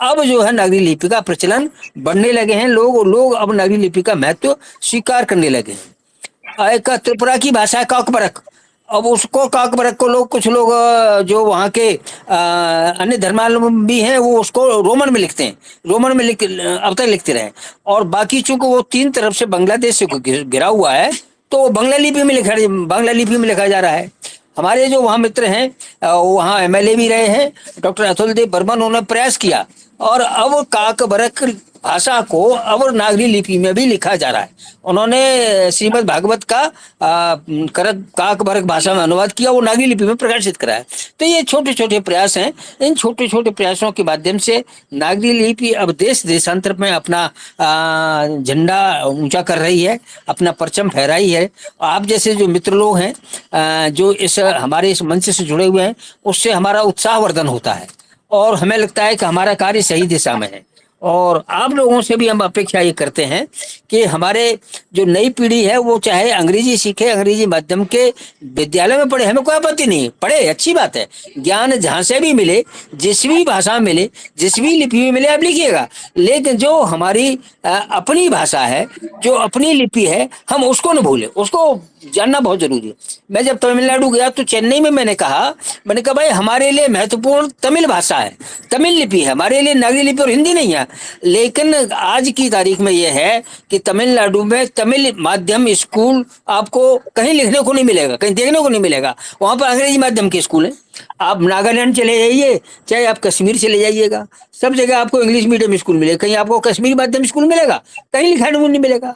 अब जो है नागरी लिपि का प्रचलन बढ़ने लगे हैं। लोग अब नागरी लिपि का महत्व स्वीकार करने लगे हैं। एक त्रिपुरा की भाषा काकबरक, अब उसको काकबरक को कुछ लोग जो वहाँ के अन्य धर्मावलंबी हैं वो उसको रोमन में लिखते हैं, रोमन में अब तक लिखते रहे। और बाकी चूंकि वो 3 तरफ से बांग्लादेश से घिरा हुआ है तो बांग्ला लिपि में लिखा जा रहा है। हमारे जो वहाँ मित्र हैं वहाँ एमएलए भी रहे हैं डॉक्टर अतुल देव बर्मन, उन्होंने प्रयास किया और अब काकभरक भाषा को अब नागरी लिपि में भी लिखा जा रहा है। उन्होंने श्रीमद् भागवत का काकभरक भाषा में अनुवाद किया, वो नागरी लिपि में प्रकाशित कराया। तो ये छोटे छोटे प्रयास हैं। इन छोटे छोटे प्रयासों के माध्यम से नागरी लिपि अब देश देशांतर में अपना झंडा ऊंचा कर रही है, अपना परचम फहराई है। आप जैसे जो मित्र लोग हैं जो इस हमारे इस मंच से जुड़े हुए हैं, उससे हमारा उत्साहवर्धन होता है और हमें लगता है कि हमारा कार्य सही दिशा में है। और आप लोगों से भी हम अपेक्षा ये करते हैं कि हमारे जो नई पीढ़ी है वो चाहे अंग्रेजी सीखे, अंग्रेजी माध्यम के विद्यालय में पढ़े, हमें कोई आपत्ति नहीं, पढ़े, अच्छी बात है। ज्ञान जहाँ से भी मिले, जिस भी भाषा में मिले, जिस भी लिपि में मिले, आप लिखिएगा। लेकिन जो हमारी अपनी भाषा है, जो अपनी लिपि है, हम उसको न भूलें, उसको जानना बहुत जरूरी है। मैं जब तमिलनाडु गया तो चेन्नई में मैंने कहा भाई हमारे लिए महत्वपूर्ण तमिल भाषा है, तमिल लिपि है, हमारे लिए नागरी लिपि और हिंदी नहीं है। लेकिन आज की तारीख में यह है कि तमिलनाडु में तमिल माध्यम स्कूल आपको कहीं लिखने को नहीं मिलेगा, कहीं देखने को नहीं मिलेगा। वहां पर अंग्रेजी माध्यम के स्कूल हैं। आप नागालैंड चले जाइए, चाहे आप कश्मीर चले जाइएगा, सब जगह आपको इंग्लिश मीडियम स्कूल मिलेगा, कहीं आपको कश्मीरी माध्यम स्कूल मिलेगा, कहीं लिखने को नहीं मिलेगा।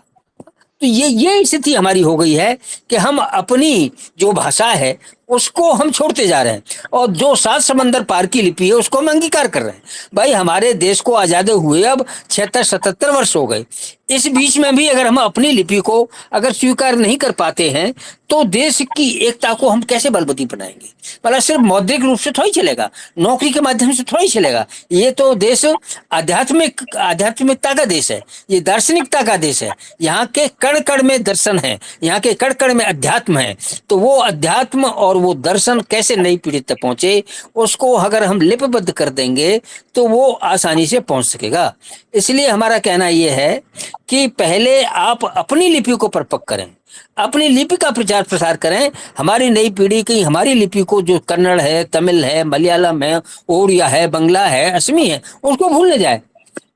तो ये स्थिति हमारी हो गई है कि हम अपनी जो भाषा है उसको हम छोड़ते जा रहे हैं और जो 7 समंदर पार की लिपि है उसको हम अंगीकार कर रहे हैं। भाई हमारे देश को आजाद हुए अब 76-77 वर्ष हो गए। इस बीच में भी अगर हम अपनी लिपि को अगर स्वीकार नहीं कर पाते हैं तो देश की एकता को हम कैसे बलवती बनाएंगे? भला सिर्फ मौद्रिक रूप से थोड़ी चलेगा, नौकरी के माध्यम से थोड़ी चलेगा। ये तो देश आध्यात्मिकता का देश है, ये दार्शनिकता का देश है। यहाँ के कण कण में दर्शन है, यहाँ के कण कण में अध्यात्म है। तो वो अध्यात्म और वो दर्शन कैसे नई पीढ़ी तक पहुंचे, उसको अगर हम लिपिबद्ध कर देंगे तो वो आसानी से पहुंच सकेगा। इसलिए हमारा कहना यह है कि पहले आप अपनी लिपि को परिपक्व करें, अपनी लिपि का प्रचार प्रसार करें। हमारी नई पीढ़ी की हमारी लिपि को, जो कन्नड़ है, तमिल है, मलयालम है, ओडिया है, बंगला है, असमी है, उसको भूलने जाए।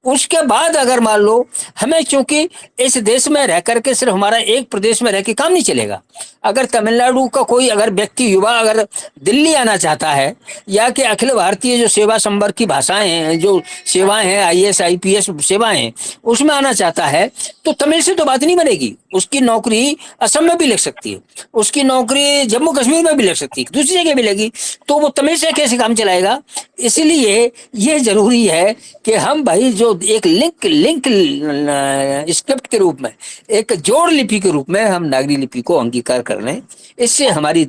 उसके बाद अगर मान लो हमें, चूंकि इस देश में रह करके सिर्फ हमारा एक प्रदेश में रह के काम नहीं चलेगा। अगर तमिलनाडु का कोई अगर व्यक्ति, युवा अगर दिल्ली आना चाहता है, या कि अखिल भारतीय जो सेवा संवर्ग की भाषाएं हैं, जो सेवाएं हैं, IAS IPS सेवाएं हैं, उसमें आना चाहता है तो तमिल से तो बात नहीं बनेगी। उसकी नौकरी असम में भी लग सकती है, उसकी नौकरी जम्मू कश्मीर में भी लग सकती है, दूसरी जगह भी लगी, तो वो तमिल से कैसे काम चलाएगा? इसलिए ये जरूरी है कि हम भाई जो एक लिंक स्क्रिप्ट के रूप में, एक जोड़ लिपि के रूप में हम नागरी लिपि को अंगीकार कर लें। इससे हमारे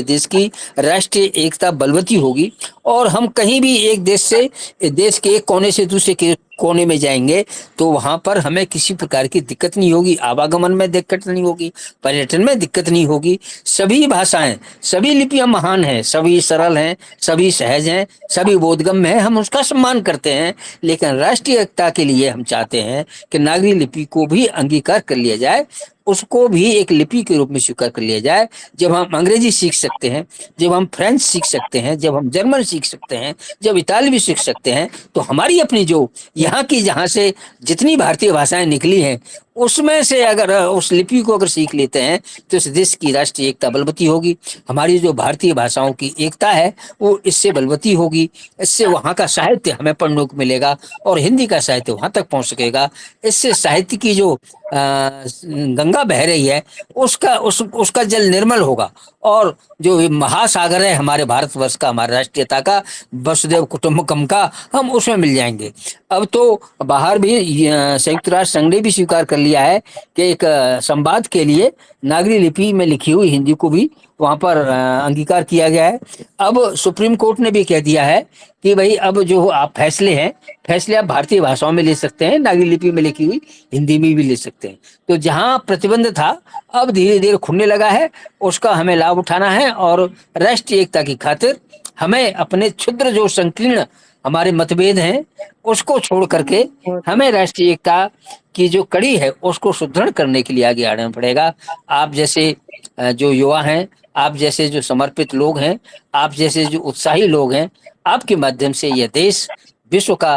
देश की राष्ट्रीय एकता बलवती होगी और हम कहीं भी एक देश से, देश के एक कोने से दूसरे के कोने में जाएंगे तो वहां पर हमें किसी प्रकार की दिक्कत नहीं होगी, आवागमन में दिक्कत नहीं होगी, पर्यटन में दिक्कत नहीं होगी। सभी भाषाएं, सभी लिपियां महान हैं, सभी सरल हैं, सभी सहज हैं, सभी बोधगम्य हैं, हम उसका सम्मान करते हैं। लेकिन राष्ट्रीय एकता के लिए हम चाहते हैं कि नागरी लिपि को भी अंगीकार कर लिया जाए, उसको भी एक लिपि के रूप में स्वीकार कर लिया जाए। जब हम अंग्रेजी सीख सकते हैं, जब हम फ्रेंच सीख सकते हैं, जब हम जर्मन सीख सकते हैं, जब इतालवी सीख सकते हैं, तो हमारी अपनी जो यहाँ की, जहाँ से जितनी भारतीय भाषाएं निकली हैं, उसमें से अगर उस लिपि को अगर सीख लेते हैं तो इस देश की राष्ट्रीय एकता बलवती होगी। हमारी जो भारतीय भाषाओं की एकता है वो इससे बलवती होगी। इससे वहाँ का साहित्य हमें पढ़ने को मिलेगा और हिंदी का साहित्य वहाँ तक पहुँच सकेगा। इससे साहित्य की जो गंगा बह रही है उसका जल निर्मल होगा और जो महासागर है हमारे भारतवर्ष का, हमारे राष्ट्रीयता का, वसुधैव कुटुंबकम का, हम उसमें मिल जाएंगे। अब तो बाहर भी संयुक्त राष्ट्र संघ ने भी स्वीकार कर लिया है कि एक संवाद के लिए नागरी लिपि में लिखी हुई हिंदी को भी वहां पर अंगीकार किया गया है। अब सुप्रीम कोर्ट ने भी कह दिया है कि भाई अब जो आप फैसले आप भारतीय भाषाओं में ले सकते हैं, नागरी लिपि में लिखी हुई हिंदी में भी ले सकते हैं। तो जहां प्रतिबंध था अब धीरे धीरे खुलने लगा है, उसका हमें लाभ उठाना है और राष्ट्रीय एकता की खातिर हमें अपने क्षुद्र जो संकीर्ण हमारे मतभेद हैं उसको छोड़ करके हमें राष्ट्रीय एकता की जो कड़ी है उसको सुदृढ़ करने के लिए आगे आना पड़ेगा। आप जैसे जो युवा हैं, आप जैसे जो समर्पित लोग हैं, आप जैसे जो उत्साही लोग हैं, आपके माध्यम से यह देश विश्व का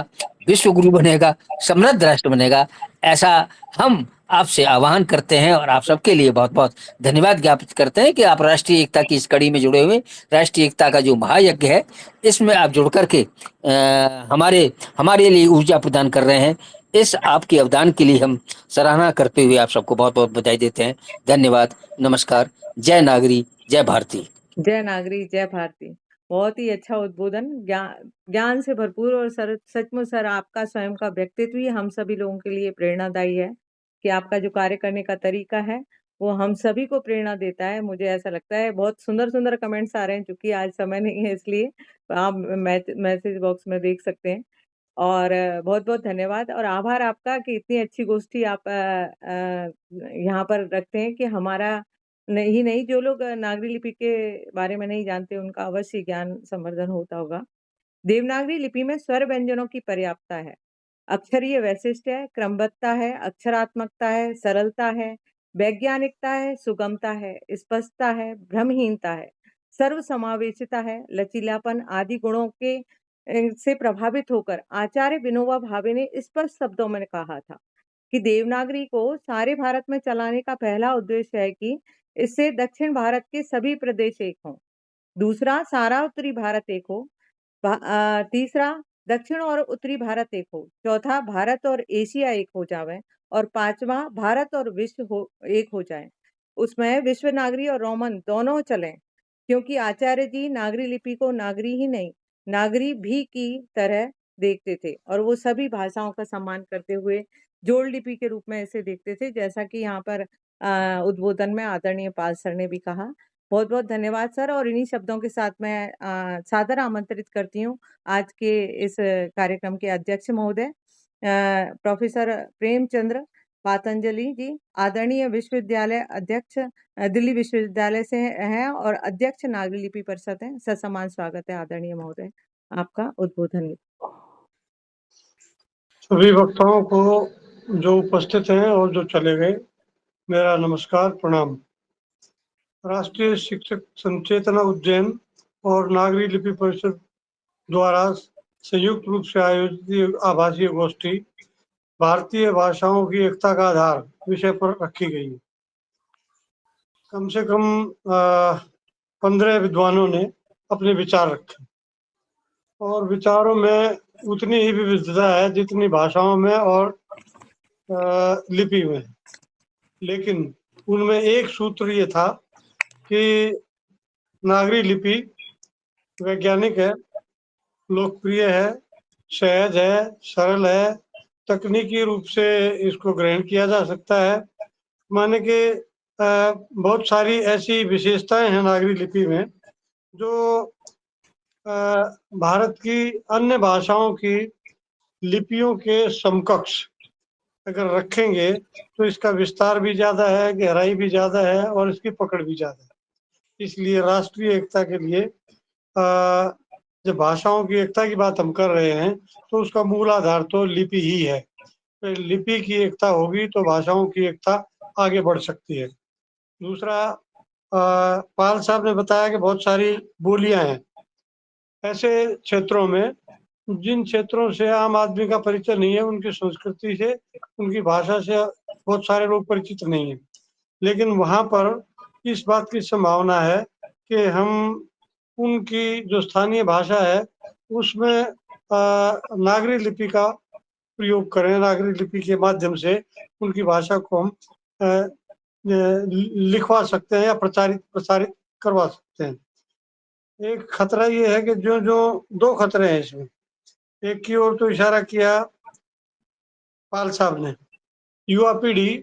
विश्व गुरु बनेगा, समृद्ध राष्ट्र बनेगा, ऐसा हम आपसे आह्वान करते हैं और आप सबके लिए बहुत बहुत धन्यवाद ज्ञापित करते हैं कि आप राष्ट्रीय एकता की इस कड़ी में जुड़े हुए, राष्ट्रीय एकता का जो महायज्ञ है इसमें आप जुड़ करके हमारे लिए ऊर्जा प्रदान कर रहे हैं। इस आपके अवदान के लिए हम सराहना करते हुए आप सबको बहुत बहुत बधाई देते हैं। धन्यवाद, नमस्कार, जय नागरी, जय भारती। जय नागरी, जय भारती। बहुत ही अच्छा उद्बोधन, ज्ञान से भरपूर और सचमुच सर आपका स्वयं का व्यक्तित्व ही हम सभी लोगों के लिए प्रेरणादायी है कि आपका जो कार्य करने का तरीका है वो हम सभी को प्रेरणा देता है। मुझे ऐसा लगता है बहुत सुंदर सुंदर कमेंट्स आ रहे हैं, चूंकि आज समय नहीं है इसलिए आप मैसेज बॉक्स में देख सकते हैं। और बहुत बहुत धन्यवाद और आभार आपका कि इतनी अच्छी गोष्ठी आप यहाँ पर रखते हैं कि हमारा नहीं जो लोग नागरी लिपि के बारे में नहीं जानते उनका अवश्य ज्ञान संवर्धन होता होगा। देवनागरी लिपि में स्वर व्यंजनों की पर्याप्तता है, अक्षरीय वैशिष्ट्य है, क्रमबद्धता है, अक्षरात्मकता है, सरलता है, वैज्ञानिकता है, सुगमता है, स्पष्टता है, भ्रमहीनता है, सर्वसमावेशिता है, लचीलापन आदि गुणों के से प्रभावित होकर आचार्य विनोबा भावे ने स्पष्ट शब्दों में कहा था कि देवनागरी को सारे भारत में चलाने का पहला उद्देश्य है कि इससे दक्षिण भारत के सभी प्रदेश एक हों, दूसरा सारा उत्तरी भारत एक हो, तीसरा दक्षिण और उत्तरी भारत एक हो, चौथा भारत और एशिया एक हो जावे और पांचवा भारत और विश्व एक हो जाए। उसमें विश्व नागरी और रोमन दोनों चलें, क्योंकि आचार्य जी नागरी लिपि को नागरी ही नहीं नागरी भी की तरह देखते थे और वो सभी भाषाओं का सम्मान करते हुए जोड़ लिपि के रूप में इसे देखते थे, जैसा कि यहाँ पर उद्बोधन में आदरणीय पाल सर ने भी कहा। बहुत बहुत धन्यवाद सर। और इन्हीं शब्दों के साथ मैं सादर आमंत्रित करती हूँ आज के इस कार्यक्रम के अध्यक्ष महोदय प्रोफेसर प्रेमचंद्र पातंजलि जी, आदरणीय विश्वविद्यालय अध्यक्ष दिल्ली विश्वविद्यालय से हैं और अध्यक्ष नागरी लिपि परिषद हैं। ससम्मान स्वागत है आदरणीय महोदय, आपका उद्बोधन। सभी वक्ताओं को जो उपस्थित हैं और जो चले गए, मेरा नमस्कार, प्रणाम। राष्ट्रीय शिक्षक संचेतना उज्जैन और नागरी लिपि परिषद द्वारा संयुक्त रूप से आयोजित आभासीय गोष्ठी भारतीय भाषाओं की एकता का आधार विषय पर रखी गई। कम से कम 15 विद्वानों ने अपने विचार रखे और विचारों में उतनी ही विविधता है जितनी भाषाओं में और लिपि में, लेकिन उनमें एक सूत्र ये था कि नागरी लिपि वैज्ञानिक है, लोकप्रिय है, सहज है, सरल है, तकनीकी रूप से इसको ग्रहण किया जा सकता है। माने कि बहुत सारी ऐसी विशेषताएं हैं नागरी लिपि में जो भारत की अन्य भाषाओं की लिपियों के समकक्ष अगर रखेंगे तो इसका विस्तार भी ज्यादा है, गहराई भी ज्यादा है और इसकी पकड़ भी ज्यादा है। इसलिए राष्ट्रीय एकता के लिए जब भाषाओं की एकता की बात हम कर रहे हैं तो उसका मूल आधार तो लिपि ही है। तो लिपि की एकता होगी तो भाषाओं की एकता आगे बढ़ सकती है। दूसरा, पाल साहब ने बताया कि बहुत सारी बोलियां हैं ऐसे क्षेत्रों में जिन क्षेत्रों से आम आदमी का परिचय नहीं है, उनकी संस्कृति से, उनकी भाषा से बहुत सारे लोग परिचित नहीं है, लेकिन वहां पर इस बात की संभावना है कि हम उनकी जो स्थानीय भाषा है उसमें नागरी लिपि का प्रयोग करें, नागरी लिपि के माध्यम से उनकी भाषा को हम लिखवा सकते हैं या प्रसारित करवा सकते हैं। एक खतरा ये है कि जो दो खतरे हैं इसमें। एक की ओर तो इशारा किया पाल साहब ने, युवा पीढ़ी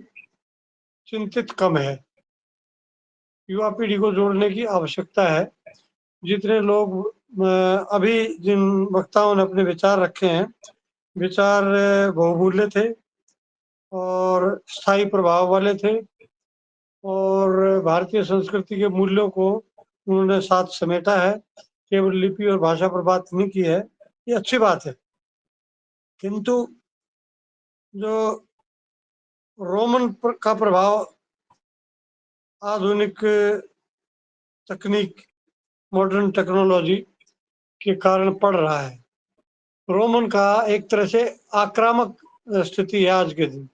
चिंतित कम है, युवा पीढ़ी को जोड़ने की आवश्यकता है। जितने लोग अभी जिन वक्ताओं ने अपने विचार रखे हैं, विचार बहुमूल्य थे और स्थायी प्रभाव वाले थे और भारतीय संस्कृति के मूल्यों को उन्होंने साथ समेटा है। केवल लिपि और भाषा पर बात नहीं की है, ये अच्छी बात है, किंतु जो रोमन का प्रभाव आधुनिक तकनीक, मॉडर्न टेक्नोलॉजी के कारण पड़ रहा है। रोमन का एक तरह से आक्रामक स्थिति है आज के दिन,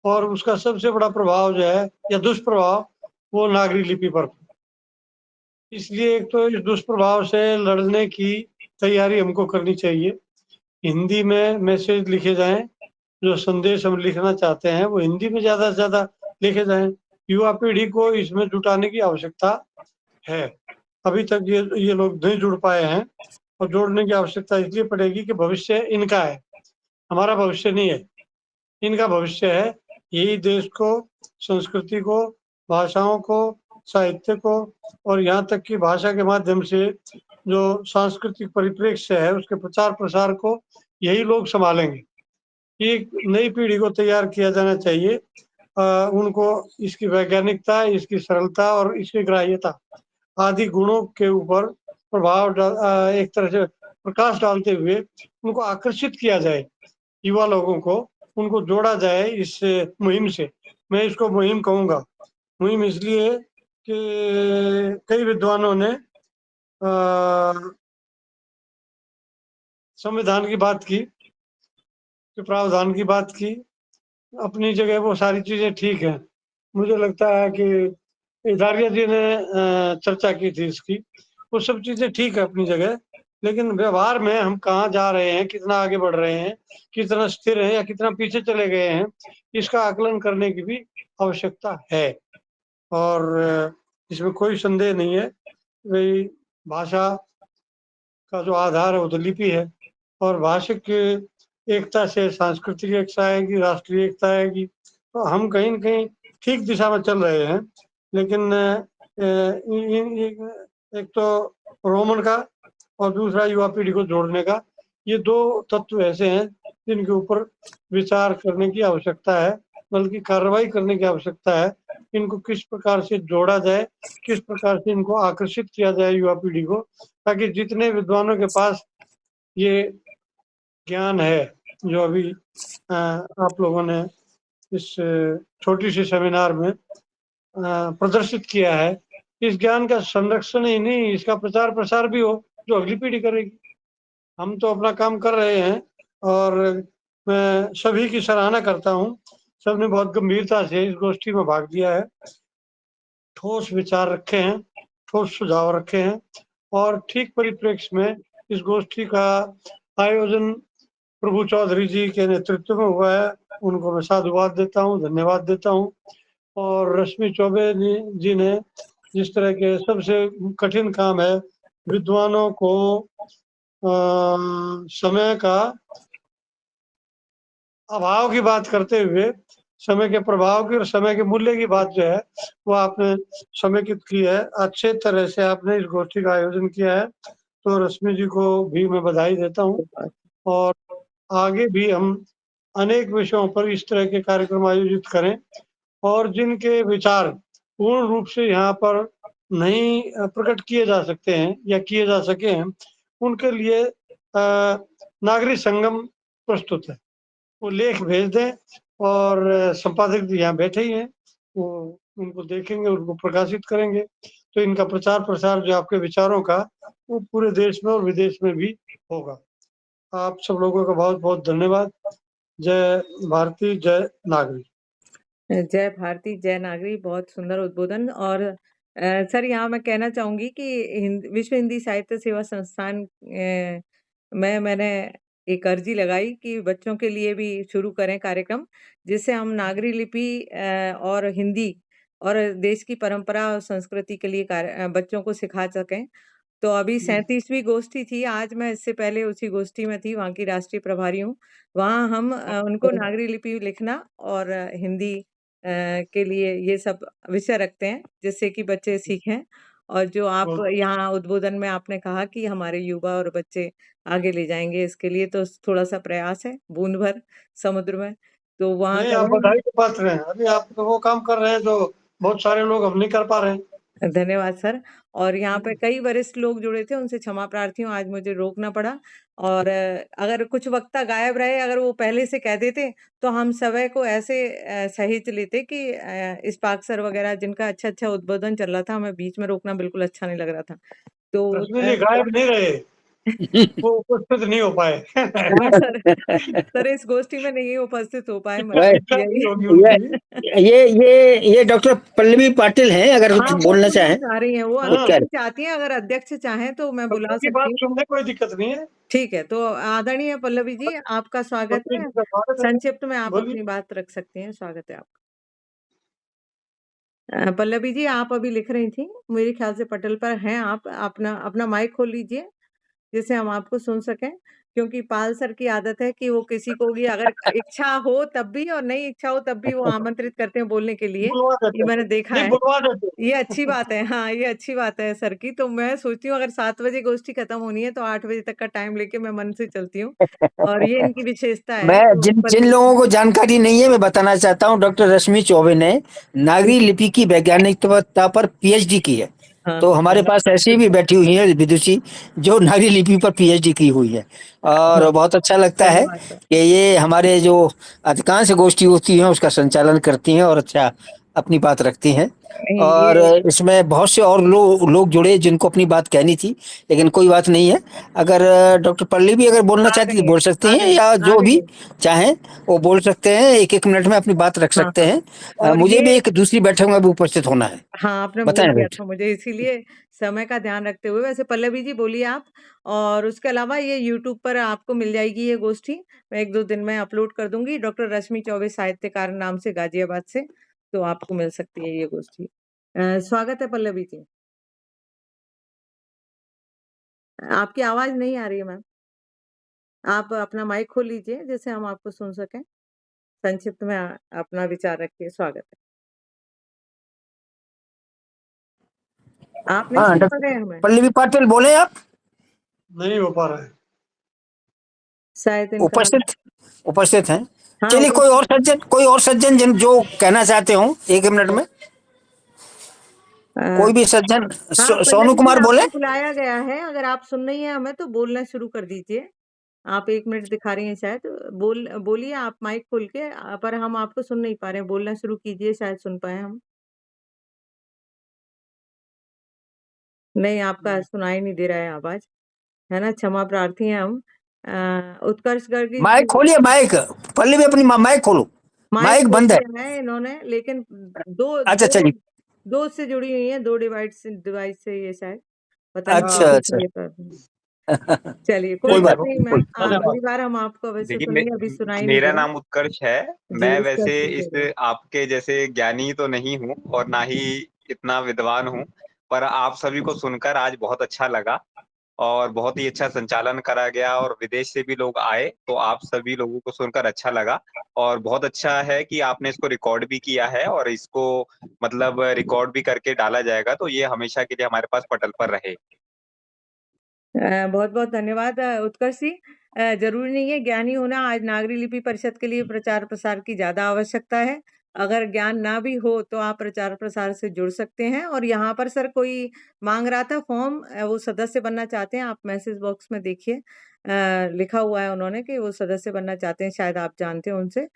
और उसका सबसे बड़ा प्रभाव जो है या दुष्प्रभाव वो नागरी लिपि पर। इसलिए एक तो इस दुष्प्रभाव से लड़ने की तैयारी हमको करनी चाहिए। हिंदी में मैसेज लिखे जाएं, जो संदेश हम लिखना चाहते हैं वो हिंदी में ज्यादा से ज्यादा लिखे जाएं। युवा पीढ़ी को इसमें जुटाने की आवश्यकता है। अभी तक ये लोग नहीं जुड़ पाए हैं और जोड़ने की आवश्यकता इसलिए पड़ेगी कि भविष्य इनका है, हमारा भविष्य नहीं है, इनका भविष्य है। यही देश को, संस्कृति को, भाषाओं को, साहित्य को और यहाँ तक कि भाषा के माध्यम से जो सांस्कृतिक परिप्रेक्ष्य है उसके प्रचार प्रसार को यही लोग संभालेंगे। एक नई पीढ़ी को तैयार किया जाना चाहिए। उनको इसकी वैज्ञानिकता, इसकी सरलता और इसकी ग्राह्यता आदि गुणों के ऊपर एक तरह से प्रकाश डालते हुए उनको आकर्षित किया जाए। युवा लोगों को उनको जोड़ा जाए इस मुहिम से। मैं इसको मुहिम कहूँगा। मुहिम इसलिए कि कई विद्वानों ने संविधान की बात की, प्रावधान की बात की, अपनी जगह वो सारी चीजें ठीक है। मुझे लगता है कि इधारिया जी ने चर्चा की थी इसकी, वो सब चीजें ठीक है अपनी जगह, लेकिन व्यवहार में हम कहाँ जा रहे हैं, कितना आगे बढ़ रहे हैं, कितना स्थिर है या कितना पीछे चले गए हैं, इसका आकलन करने की भी आवश्यकता है। और इसमें कोई संदेह नहीं है भाई, भाषा का जो आधार है वो तो लिपि है, और भाषिक एकता से सांस्कृतिक एकता आएगी, राष्ट्रीय एकता आएगी। तो हम कहीं न कहीं ठीक दिशा में चल रहे हैं। लेकिन एक तो रोमन का और दूसरा युवा पीढ़ी को जोड़ने का, ये दो तत्व ऐसे हैं जिनके ऊपर विचार करने की आवश्यकता है, बल्कि कार्रवाई करने की आवश्यकता है। इनको किस प्रकार से जोड़ा जाए, किस प्रकार से इनको आकर्षित किया जाए युवा पीढ़ी को, ताकि जितने विद्वानों के पास ये ज्ञान है जो अभी आप लोगों ने इस छोटी सी सेमिनार में प्रदर्शित किया है, इस ज्ञान का संरक्षण ही नहीं, इसका प्रचार प्रसार भी हो जो अगली पीढ़ी करेगी। हम तो अपना काम कर रहे हैं और मैं सभी की सराहना करता हूँ। सबने बहुत गंभीरता से इस गोष्ठी में भाग लिया है, ठोस विचार रखे हैं, ठोस सुझाव रखे हैं और ठीक परिप्रेक्ष्य में इस गोष्ठी का आयोजन प्रभु चौधरी जी के नेतृत्व में हुआ है। उनको मैं साधुवाद देता हूँ, धन्यवाद देता हूँ। और रश्मि चौबे जी ने जिस तरह के सबसे कठिन काम है विद्वानों को समय का अभाव की बात करते हुए समय के प्रभाव की और समय के मूल्य की बात जो है वो आपने समेकित की है। अच्छे तरह से आपने इस गोष्ठी का आयोजन किया है, तो रश्मि जी को भी मैं बधाई देता हूँ। और आगे भी हम अनेक विषयों पर इस तरह के कार्यक्रम आयोजित करें और जिनके विचार पूर्ण रूप से यहाँ पर नहीं प्रकट किए जा सकते हैं या किए जा सके हैं, उनके लिए नागरिक संगम प्रस्तुत है। वो लेख भेज दें और संपादक जी यहाँ बैठे ही हैं, वो उनको देखेंगे, उनको प्रकाशित करेंगे, तो इनका प्रचार प्रसार जो आपके विचारों का वो पूरे देश में और विदेश में भी होगा। आप सब लोगों का बहुत बहुत धन्यवाद। जय भारती, जय नागरी। जय भारती, जय नागरी। बहुत सुंदर उद्बोधन। और सर यहाँ मैं कहना चाहूंगी कि विश्व हिंदी साहित्य सेवा संस्थान मैंने एक अर्जी लगाई कि बच्चों के लिए भी शुरू करें कार्यक्रम, जिससे हम नागरी लिपि और हिंदी और देश की परंपरा और संस्कृति के लिए बच्चों को सिखा सकें। तो अभी 37वीं गोष्ठी थी, आज मैं इससे पहले उसी गोष्ठी में थी, वहाँ की राष्ट्रीय प्रभारी हूँ। वहाँ हम उनको नागरी लिपि लिखना और हिंदी के लिए ये सब विषय रखते हैं, जिससे कि बच्चे सीखें। और जो आप यहाँ उद्बोधन में आपने कहा कि हमारे युवा और बच्चे आगे ले जाएंगे, इसके लिए तो थोड़ा सा प्रयास है, बूंद भर समुद्र में। तो वहाँ नहीं, आप बधाई के पात्र हैं। अभी आप वो काम कर रहे हैं जो बहुत सारे लोग अब नहीं कर पा रहे हैं। धन्यवाद सर। और यहाँ पे कई वरिष्ठ लोग जुड़े थे, उनसे क्षमा प्रार्थी हूँ, आज मुझे रोकना पड़ा। और अगर कुछ वक्ता गायब रहे, अगर वो पहले से कह देते तो हम सभी को ऐसे सहेज लेते कि इस्पाक सर वगैरह जिनका अच्छा उद्बोधन चल रहा था, हमें बीच में रोकना बिल्कुल अच्छा नहीं लग रहा था। तो रश्मि जी गायब नहीं रहे, वो उपस्थित नहीं हो पाए। हाँ सर, सर इस गोष्ठी में नहीं उपस्थित हो पाए, इच्छा मतलब नहीं होगी यही। उनकी भी। ये डॉक्टर पल्लवी पाटिल हैं, अगर हाँ, कुछ वो बोलना बोलना चाहें चाह रही हैं, वो तो अगर क्या नहीं चाहती हैं, अगर अध्यक्ष चाहें तो मैं बुला की सकती बात हूँ। सुनने कोई दिक्कत नहीं है। ठीक है, तो आदरणीय पल्लवी जी, आपका स्वागत पल्लवी है। जी का स्वागत है। संक्षिप्त में आप बोलिए। अपनी बात रख सकती हैं, स्वागत है आपका। पल्लवी जी, आप अभी लिख रही थी, मेरे ख्याल से पटल पर हैं आप, अपना अपना माइक खोल लीजिए, जिससे हम आपको सुन सकें, क्योंकि पाल सर की आदत है कि वो किसी को भी अगर इच्छा हो तब भी और नहीं इच्छा हो तब भी वो आमंत्रित करते हैं बोलने के लिए, बुलवा ये देते मैंने हैं। देखा नहीं, है। बुलवा देते हैं। ये अच्छी बात है, हाँ, ये अच्छी बात है सर की। तो मैं सोचती हूँ अगर 7 बजे गोष्ठी खत्म होनी है तो 8 बजे तक का टाइम लेके मैं मन से चलती हूँ, और ये इनकी विशेषता है। मैं तो जिन जिन पल्लवी लोगों को जानकारी नहीं है मैं बताना चाहता हूँ, डॉक्टर रश्मि चौबे ने नागरी लिपि की वैज्ञानिकता पर पीएचडी की है। हाँ, तो हमारे पास ऐसी भी बैठी हुई है विदुषी जो नागरी लिपि पर पीएचडी की हुई है, और हाँ, बहुत अच्छा लगता है धन्यवाद सर। कि ये हमारे जो अधिकांश गोष्ठी होती हैं उसका संचालन करती हैं और अच्छा अपनी बात रखती हैं। नहीं, और ये इसमें बहुत से और लोग जुड़े जिनको अपनी बात कहनी थी, लेकिन कोई बात नहीं है। अगर डॉक्टर पल्लवी अगर बोलना आ चाहती गई तो है, बोल सकती आ हैं, गई, या आ जो गई भी है। चाहें वो बोल सकते हैं, एक एक मिनट में अपनी बात रख हाँ, सकते हाँ, हैं। और मुझे ये भी एक दूसरी बैठक में भी उपस्थित होना है। हाँ, आपने बोल बताएं दिया बेट। था मुझे, इसीलिए समय का ध्यान रखते हुए। वैसे पल्लवी जी बोलिए आप, और उसके अलावा ये यूट्यूब पर आपको मिल जाएगी ये गोष्ठी, मैं 1-2 दिन में अपलोड कर दूंगी, डॉक्टर रश्मि चौबे साहित्यकार नाम से गाजियाबाद से, तो आपको मिल सकती है ये गोष्ठी। स्वागत है पल्लवी जी। आपकी आवाज नहीं आ रही है मैम, आप अपना माइक खोल लीजिए जिससे हम आपको सुन सकें। संक्षिप्त में अपना विचार रखिए, स्वागत है। आप नहीं हाँ, सुन पा रहे डॉक्टर हैं हमें? पल्लवी पाटिल बोले आप। नहीं हो पा रहा है। शायद इनका उपस्थित हैं। हाँ, चलिए उपस्थित कोई और सज्जन जिन जो कहना चाहते हो 1 मिनट में, कोई भी सज्जन। हाँ, सोनू पल्लवी जी कुमार बोले। आपको बुलाया गया है, अगर आप सुन रही हैं हमें तो बोलना शुरू कर दीजिए। आप 1 मिनट दिखा रही हैं शायद, बोलिए आप माइक खोल के, पर हम आपको सुन नहीं पा रहे हैं, बोलना शुरू कीजिए, शायद सुन पाएँ हम। नहीं, आपका सुनाई नहीं दे रहा है आवाज़, है ना? क्षमा प्रार्थी हैं हम। उत्कर्ष गर्गी माइक जी, खोलिए, माइक पल्लवी अपनी माइक खोलो। माइक माइक खोल बंद है। दिया है इन्होंने, लेकिन 2 अच्छा 2 चलिए। 2 से जुड़ी हुई हैं, 2 डिवाइस से ये शायद, पता नहीं अच्छा किसी अच्छा। के लिए प्रॉब्लम। चलिए, कोई ठीक है, बात नहीं मैम, धन्यवाद। अगली बार हम आपको अवश्य देखिए सुनेंगे, अभी सुनाई नहीं मेरा दे रहा। नाम उत्कर्ष है। जी, मैं उत्कर्ष वैसे जी इस बोलिए। आपके जैसे ज्ञानी तो नहीं हूँ और ना ही इतना विद्वान हूँ, पर आप सभी को सुनकर आज बहुत अच्छा लगा और बहुत ही अच्छा संचालन करा गया और विदेश से भी लोग आए, तो आप सभी लोगों को सुनकर अच्छा लगा। और बहुत अच्छा है कि आपने इसको रिकॉर्ड भी किया है और इसको मतलब रिकॉर्ड भी करके डाला जाएगा, तो ये हमेशा के लिए हमारे पास पटल पर रहे। बहुत-बहुत धन्यवाद उत्कर्ष जी। ज़रूरी नहीं है ज्ञानी होना, आज नागरी लिपि परिषद के लिए प्रचार-प्रसार की ज़्यादा आवश्यकता है। अगर ज्ञान ना भी हो तो आप प्रचार-प्रसार से जुड़ सकते हैं, और यहाँ पर सर कोई माँग रहा था फॉर्म, वो सदस्य बनना चाहते हैं, आप मैसेज बॉक्स में देखिए, लिखा हुआ है उन्होंने कि वो सदस्य बनना चाहते हैं, शायद आप जानते हो उनसे।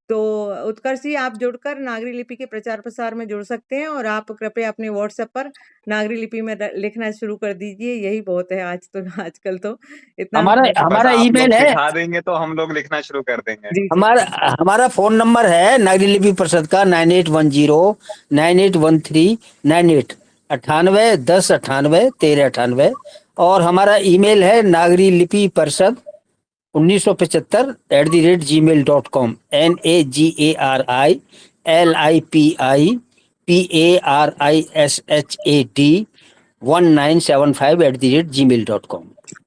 तो उत्कर्ष जी, आप जुड़कर नागरी लिपि के प्रचार-प्रसार में जुड़ सकते हैं, और आप कृपया अपने व्हाट्सएप पर नागरी लिपि में लिखना शुरू कर दीजिए, यही बहुत है आज तो, आजकल तो इतना हम हमारा कर बस हमारा आप लोग ईमेल है। सिखा देंगे तो हम लोग लिखना शुरू कर देंगे। जी, जी। हमारा हमारा फोन नंबर है नागरी लिपि परिषद का 9810981398, 9810981398। और हमारा ईमेल है नागरी लिपि परिषद 1975@gmail.com, NAGRILIPIPARISHAD 1975@gmail.com।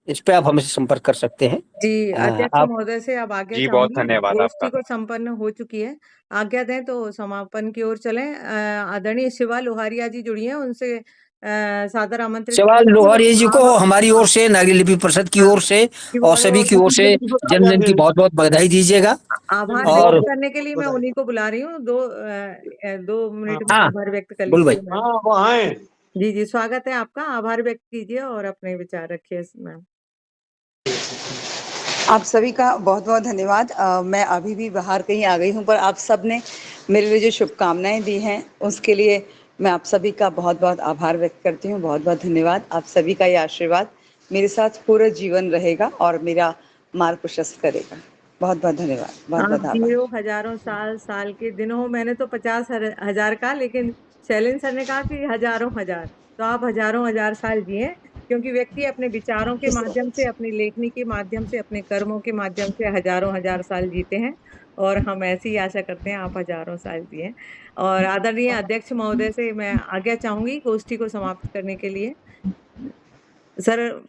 इस पे आप हमसे संपर्क कर सकते हैं। जी, अध्यक्ष आप महोदय से अब आज्ञा जी बहुत चाहूँगी, धन्यवाद गोष्ठी आपका। को संपन्न हो चुकी है। आज्ञा दें तो समापन की ओर चलें। आदरणीय शिवा लोहारिया जी जुड़ी हैं, उनसे सादर आमंत्रित सवाल करती हूँ। लोहारी जी को आभा हमारी ओर से, नागरी लिपि परिषद की हाँ, ओर से और शिवा सभी की ओर से जन्मदिन की बहुत बहुत बधाई दीजिएगा। आभार व्यक्त और करने के लिए मैं उन्हीं को बुला रही हूँ। 2 मिनट में हाँ, आभार व्यक्त कर बोल भाई। लीजिए मैम। वो आए। जी, जी, स्वागत है आपका। आभार व्यक्त कीजिए और अपने विचार रखिए मैम। आप सभी का बहुत बहुत धन्यवाद। मैं अभी भी बाहर कहीं आ गई हूँ, पर आप सब ने मेरे लिए जो शुभकामनाएं दी हैं उसके लिए मैं आप सभी का बहुत बहुत आभार व्यक्त करती हूँ। बहुत बहुत धन्यवाद। आप सभी का ये आशीर्वाद मेरे साथ पूरा जीवन रहेगा और मेरा मार्ग प्रशस्त करेगा। बहुत बहुत धन्यवाद, बहुत आप बहुत आभार। जियो हजारों साल, साल के दिन हो। मैंने तो 50,000 कहा, लेकिन शैलेंद्र सर ने कहा कि हजारों हजार, तो आप हजारों हजार साल जिए, क्योंकि व्यक्ति अपने विचारों के माध्यम से, अपनी लेखनी के माध्यम से, अपने कर्मों के माध्यम से हजारों हजार साल जीते हैं, और हम ऐसी ही आशा करते हैं आप हजारों साल जिए। और आदरणीय अध्यक्ष महोदय से मैं आज्ञा चाहूंगी गोष्ठी को समाप्त करने के लिए। सर,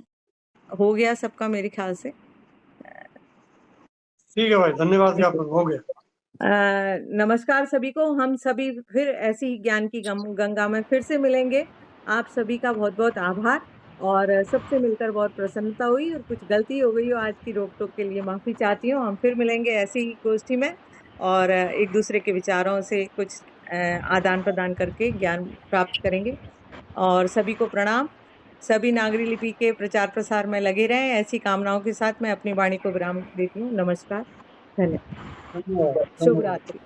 हो गया सबका मेरे ख्याल से। ठीक है भाई, धन्यवाद ज्ञापन हो गया। नमस्कार सभी को। हम सभी फिर ऐसी ही ज्ञान की गंगा में फिर से मिलेंगे। आप सभी का बहुत बहुत आभार, और सबसे मिलकर बहुत प्रसन्नता हुई, और कुछ गलती हो गई हो आज की रोक टोक के लिए माफी चाहती हूँ। हम फिर मिलेंगे ऐसी ही गोष्ठी में, और एक दूसरे के विचारों से कुछ आदान प्रदान करके ज्ञान प्राप्त करेंगे। और सभी को प्रणाम। सभी नागरी लिपि के प्रचार प्रसार में लगे रहें। ऐसी कामनाओं के साथ मैं अपनी वाणी को विराम देती हूँ। नमस्कार, धन्यवाद, शुभ रात्रि।